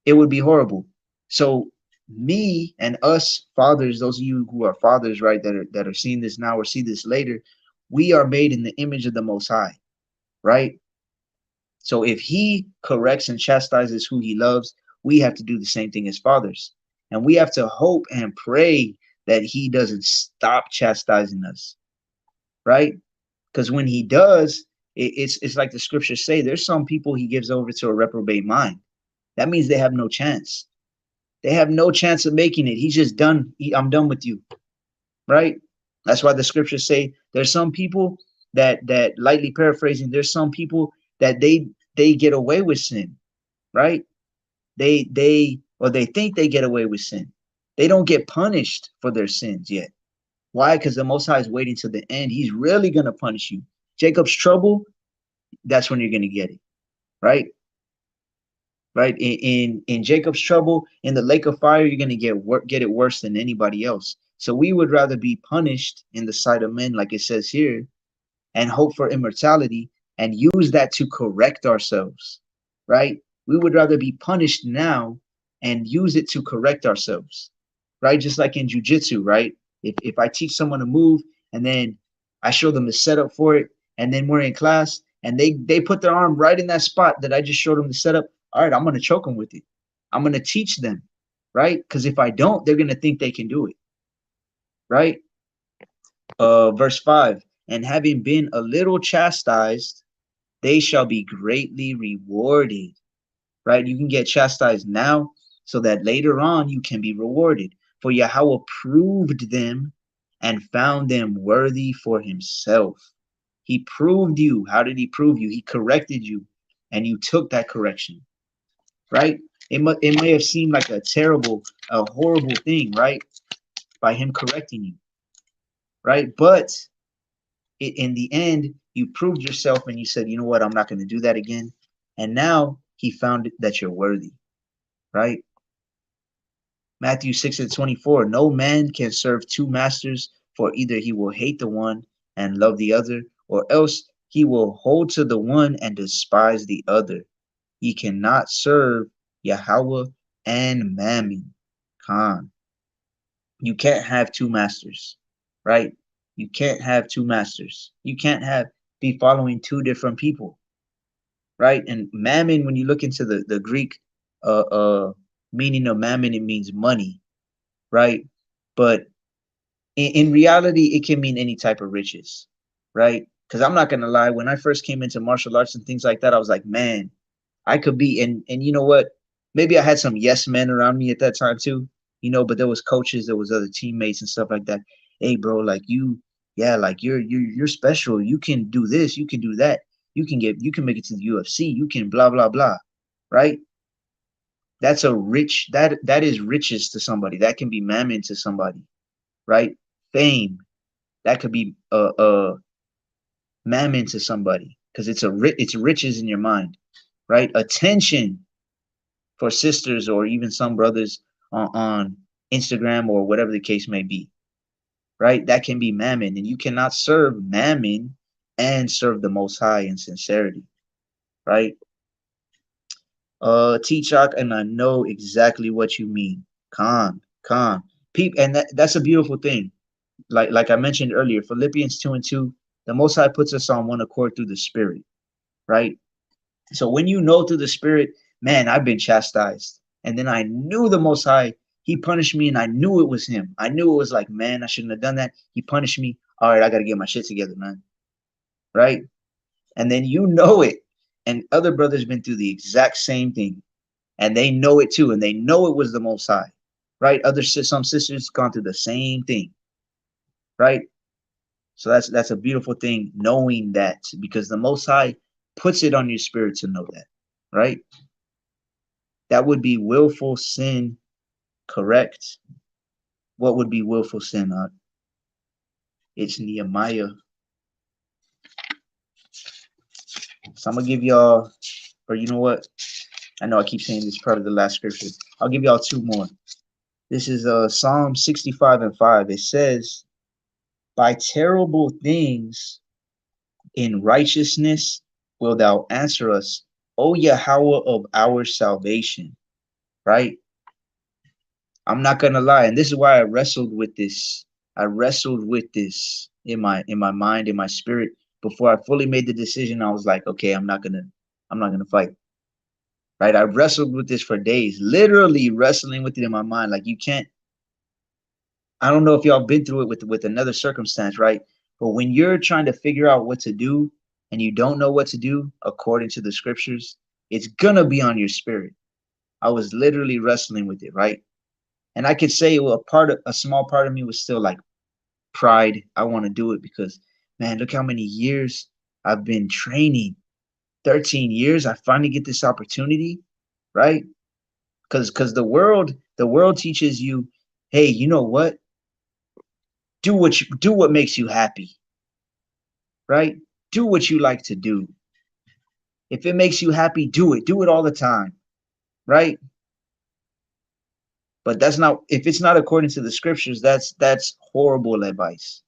horrible. So me and us fathers, those of you who are fathers, right, that are seeing this now or see this later, we are made in the image of the Most High, right? So if he corrects and chastises who he loves, we have to do the same thing as fathers. And we have to hope and pray that he doesn't stop chastising us, right? Because when he does, it's like the scriptures say, there's some people he gives over to a reprobate mind. That means they have no chance. They have no chance of making it. He's just done. I'm done with you, right? That's why the scriptures say there's some people that lightly paraphrasing, there's some people that they get away with sin, right? They think they get away with sin. They don't get punished for their sins yet. Why? Because the Most High is waiting to the end. He's really gonna punish you. Jacob's trouble, that's when you're gonna get it, right? Right? In Jacob's trouble, in the lake of fire, you're gonna get it worse than anybody else. So we would rather be punished in the sight of men, like it says here, and hope for immortality and use that to correct ourselves, right? We would rather be punished now and use it to correct ourselves, right? Just like in jujitsu, right? If I teach someone to move and then I show them the setup for it, and then we're in class and they put their arm right in that spot that I just showed them the setup, all right, I'm going to choke them with it. I'm going to teach them, right? Because if I don't, they're going to think they can do it, right? Verse 5. and having been a little chastised, they shall be greatly rewarded. Right? You can get chastised now so that later on you can be rewarded. For Yahweh proved them and found them worthy for himself. He proved you. How did he prove you? He corrected you and you took that correction, right? It may have seemed like a horrible thing, right? By him correcting you, right? But in the end, you proved yourself and you said, you know what, I'm not going to do that again. And now he found that you're worthy, right? Matthew 6:24, no man can serve two masters, for either he will hate the one and love the other, or else he will hold to the one and despise the other. Ye cannot serve Yahweh and Mammon. Khan. You can't have two masters, right? You can't have two masters. You can't be following two different people, right? And Mammon, when you look into the Greek meaning of Mammon, it means money, right? But in reality, it can mean any type of riches, right? Because I'm not gonna lie, when I first came into martial arts and things like that, I was like, man, I could be, and you know what? Maybe I had some yes men around me at that time too, but there was coaches, there was other teammates and stuff like that. Hey, bro, like yeah, like you're special. You can do this, you can do that. You can make it to the UFC. You can blah blah blah, right? That's that is riches to somebody. That can be mammon to somebody, right? Fame, that could be mammon to somebody because it's riches in your mind, right? Attention for sisters or even some brothers on Instagram or whatever the case may be, right? That can be mammon, and you cannot serve mammon and serve the Most High in sincerity, right? T-Chalk, and I know exactly what you mean. Calm. And that's a beautiful thing. Like I mentioned earlier, Philippians 2:2, the Most High puts us on one accord through the Spirit, right? So when you know through the Spirit, man, I've been chastised. And then I knew the Most High, he punished me and I knew it was him. I knew it was like, man, I shouldn't have done that. He punished me. All right, I got to get my shit together, man. Right? And then you know it. And other brothers been through the exact same thing. And they know it too. And they know it was the Most High. Right? Some sisters gone through the same thing. Right? So that's a beautiful thing, knowing that, because the Most High puts it on your spirit to know that. Right? That would be willful sin, correct? What would be willful sin? It's Nehemiah. So I'm gonna give y'all, or you know what? I know I keep saying this part of the last scripture. I'll give y'all two more. This is Psalm 65:5. It says, by terrible things in righteousness will thou answer us, O Yahweh of our salvation. Right? I'm not gonna lie, and this is why I wrestled with this. I wrestled with this in my mind, in my spirit, before I fully made the decision. I was like, okay, I'm not gonna fight. Right? I wrestled with this for days, literally wrestling with it in my mind. Like, you can't. I don't know if y'all been through it with another circumstance, right? But when you're trying to figure out what to do and you don't know what to do according to the scriptures, it's gonna be on your spirit. I was literally wrestling with it, right? And I could say, well, a small part of me was still like pride. I want to do it because, man, look how many years I've been training. 13 years. I finally get this opportunity, right? Because the world teaches you, hey, you know what? Do what makes you happy, right? Do what you like to do. If it makes you happy, do it. Do it all the time, right? But that's not, if it's not according to the scriptures, that's horrible advice,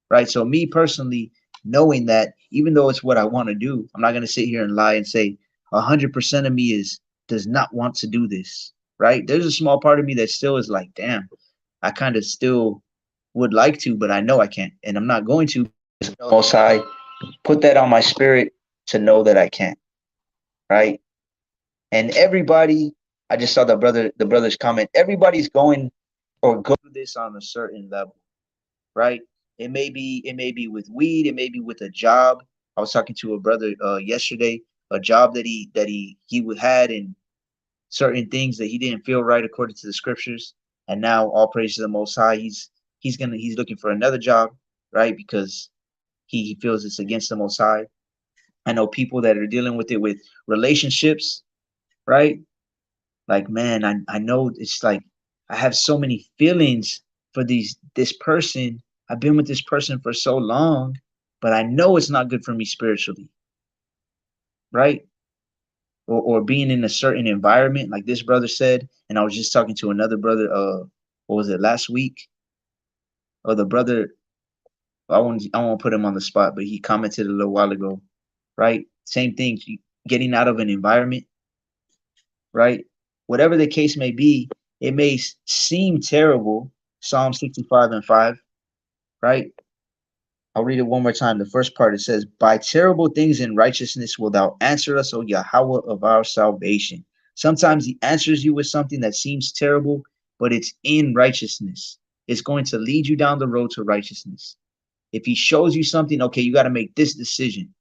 right? So me personally, knowing that, even though it's what I want to do, I'm not going to sit here and lie and say 100% of me does not want to do this, right? There's a small part of me that still is like, damn, I kind of still would like to, but I know I can't, and I'm not going to. Most High put that on my spirit to know that I can't, right? And everybody, I just saw the brother's comment. Everybody's going or go through this on a certain level, right? It may be with weed, it may be with a job. I was talking to a brother yesterday, a job that he had, and certain things that he didn't feel right according to the scriptures. And now all praise to the Most High. He's looking for another job, right? Because he feels it's against the Most High. I know people that are dealing with it with relationships, right? Like, man, I know it's like I have so many feelings for this person. I've been with this person for so long, but I know it's not good for me spiritually, right? Or being in a certain environment, like this brother said. And I was just talking to another brother, what was it, last week? Or the brother, I won't put him on the spot, but he commented a little while ago, right? Same thing, getting out of an environment, right? Whatever the case may be, it may seem terrible. Psalm 65:5, right? I'll read it one more time. The first part, it says, by terrible things in righteousness will thou answer us, O Yahweh of our salvation. Sometimes he answers you with something that seems terrible, but it's in righteousness. It's going to lead you down the road to righteousness. If he shows you something, okay, you got to make this decision.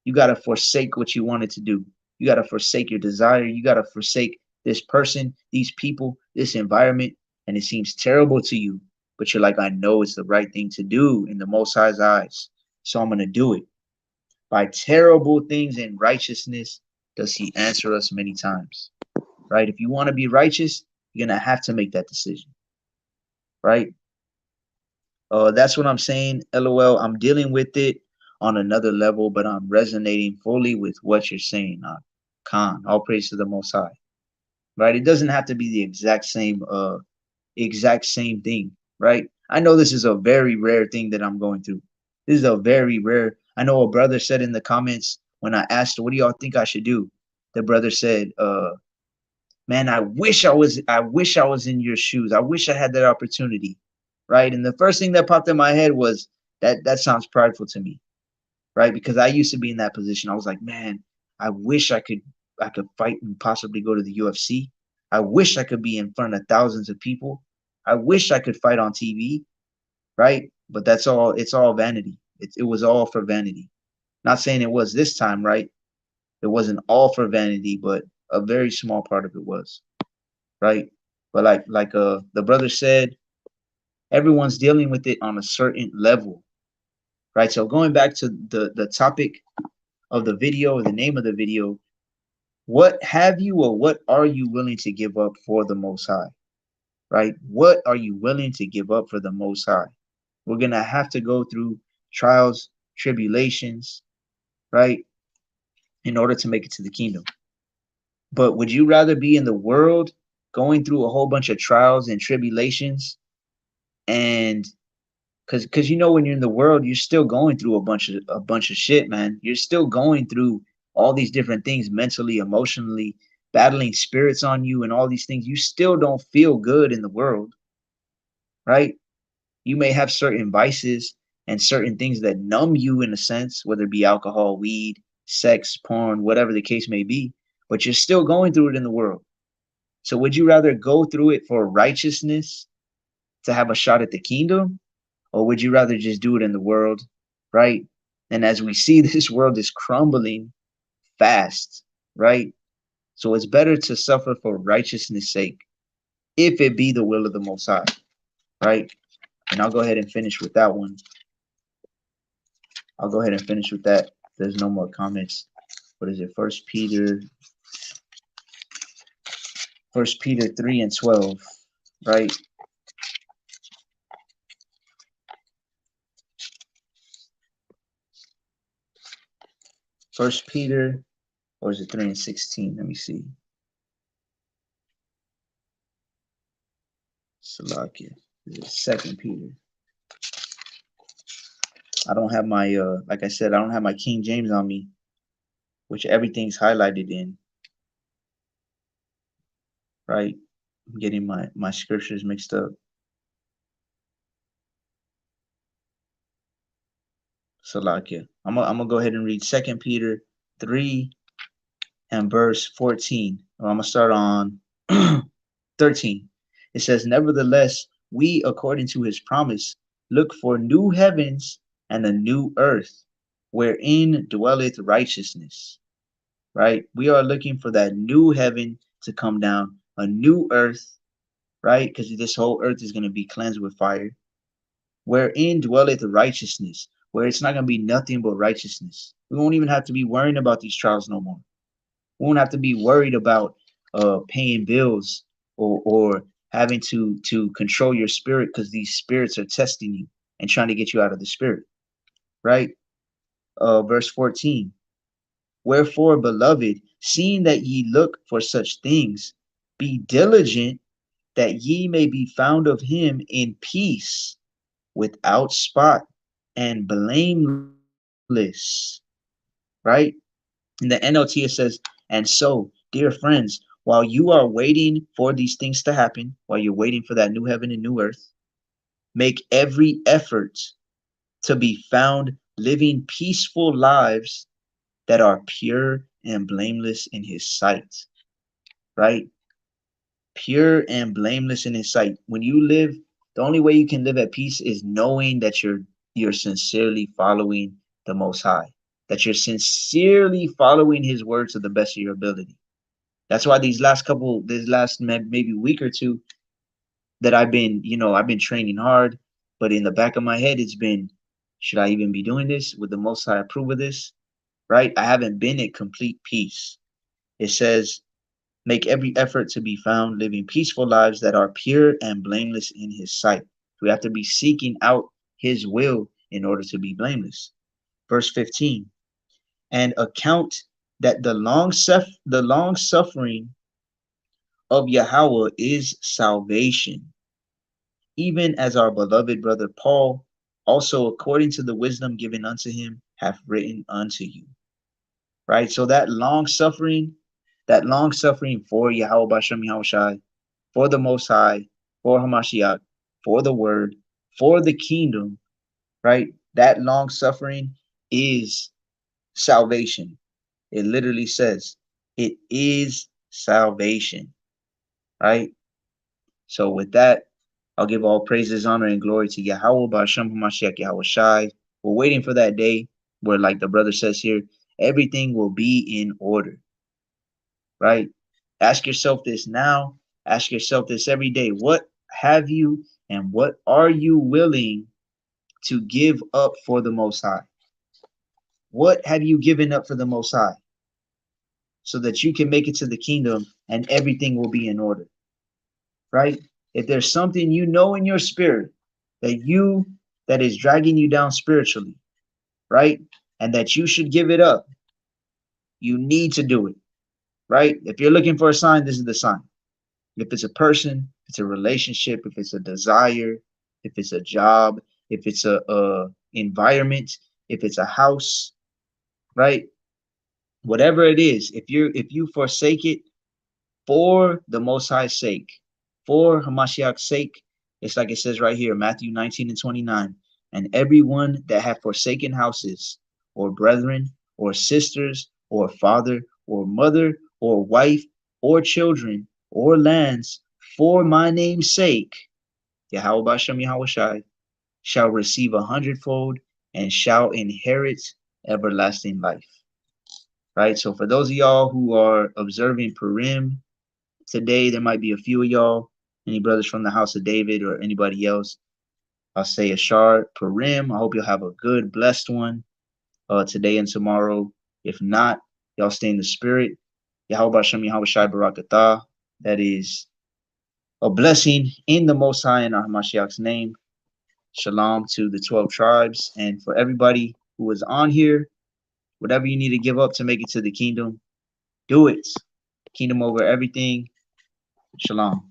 You got to forsake what you wanted to do. You got to forsake your desire. You got to forsake this person, these people, this environment, and it seems terrible to you, but you're like, I know it's the right thing to do in the Most High's eyes, so I'm going to do it. By terrible things in righteousness does he answer us many times, right? If you want to be righteous, you're going to have to make that decision, right? That's what I'm saying. LOL, I'm dealing with it on another level, but I'm resonating fully with what you're saying. Khan, all praise to the Most High, right? It doesn't have to be the exact same thing, right? I know this is a very rare thing that I'm going through. This is a very rare. I know a brother said in the comments when I asked, what do y'all think I should do? The brother said, man, I wish I was in your shoes. I wish I had that opportunity, right? And the first thing that popped in my head was that sounds prideful to me, right? Because I used to be in that position. I was like, man, I wish I could fight and possibly go to the UFC. I wish I could be in front of thousands of people. I wish I could fight on TV, right? But it's all vanity. It was all for vanity. Not saying it was this time, right? It wasn't all for vanity, but a very small part of it was, right? But the brother said, everyone's dealing with it on a certain level, right? So going back to the topic of the video, or the name of the video, what have you or what are you willing to give up for the Most High, right? What are you willing to give up for the Most High? We're going to have to go through trials, tribulations, right, in order to make it to the kingdom. But would you rather be in the world going through a whole bunch of trials and tribulations, and because when you're in the world, you're still going through a bunch of shit, man. You're still going through all these different things mentally, emotionally, battling spirits on you and all these things. You still don't feel good in the world, right? You may have certain vices and certain things that numb you in a sense, whether it be alcohol, weed, sex, porn, whatever the case may be, but you're still going through it in the world. So would you rather go through it for righteousness to have a shot at the kingdom, or would you rather just do it in the world, right? And as we see, this world is crumbling fast, right? So it's better to suffer for righteousness' sake, if it be the will of the Most High, right? And I'll go ahead and finish with that one. I'll go ahead and finish with that. There's no more comments. What is it? First Peter 3:12, right? First Peter, or is it 3:16? Let me see. Salakia. Is it Second Peter? I don't have my like I said, I don't have my King James on me, which everything's highlighted in, right? I'm getting my scriptures mixed up. Salakia. I'm gonna go ahead and read 2 Peter 3 and verse 14. Or I'm gonna start on 13. It says, nevertheless, we, according to his promise, look for new heavens and a new earth, wherein dwelleth righteousness. Right? We are looking for that new heaven to come down, a new earth, right? Because this whole earth is going to be cleansed with fire, wherein dwelleth righteousness, where it's not going to be nothing but righteousness. We won't even have to be worrying about these trials no more. We won't have to be worried about paying bills or having to control your spirit because these spirits are testing you and trying to get you out of the spirit, right? Verse 14. Wherefore, beloved, seeing that ye look for such things, be diligent that ye may be found of him in peace, without spot and blameless. Right? In the NLT, it says, and so, dear friends, while you are waiting for these things to happen, while you're waiting for that new heaven and new earth, make every effort to be found living peaceful lives that are pure and blameless in his sight. Right? Pure and blameless in his sight. When you live, the only way you can live at peace is knowing that you're sincerely following the Most High, that you're sincerely following his word to the best of your ability. That's why this last maybe week or two that I've been training hard, but in the back of my head, it's been, should I even be doing this? Would the Most High approve of this? Right? I haven't been at complete peace. It says, make every effort to be found living peaceful lives that are pure and blameless in his sight. We have to be seeking out his will in order to be blameless. Verse 15, and account that the long suffering of Yahweh is salvation, even as our beloved brother Paul also according to the wisdom given unto him hath written unto you. Right? So that long suffering for Yahweh Bashem Yahushai, for the Most High, for Hamashiach, for the Word, for the kingdom, right? That long suffering is salvation. It literally says it is salvation, right? So with that, I'll give all praises, honor, and glory to Yahweh Bashem Hamashiach Yahushai. We're waiting for that day where, like the brother says here, everything will be in order, right? Ask yourself this now. Ask yourself this every day. What have you and what are you willing to give up for the Most High? What have you given up for the Most High so that you can make it to the kingdom and everything will be in order, right? If there's something you know in your spirit that is dragging you down spiritually, right? And that you should give it up, you need to do it, right? If you're looking for a sign, this is the sign. If it's a person, if it's a relationship, if it's a desire, if it's a job, if it's a environment, if it's a house, right? Whatever it is, if you forsake it for the Most High's sake, for Hamashiach's sake, it's like it says right here, Matthew 19 and 29. And everyone that hath forsaken houses, or brethren, or sisters, or father, or mother, or wife, or children, or lands, for my name's sake, Yahweh Bashem Yahushai, shall receive 100-fold and shall inherit everlasting life. Right? So for those of y'all who are observing Purim today, there might be a few of y'all, any brothers from the house of David or anybody else. I'll say a Ashar Purim. I hope you'll have a good, blessed one today and tomorrow. If not, y'all stay in the spirit. Yahweh Bashem Yahweh Shai Barakatah. That is a blessing in the Most High in our Hamashiach's name. Shalom to the 12 tribes. And for everybody who is on here, whatever you need to give up to make it to the kingdom, do it. Kingdom over everything. Shalom.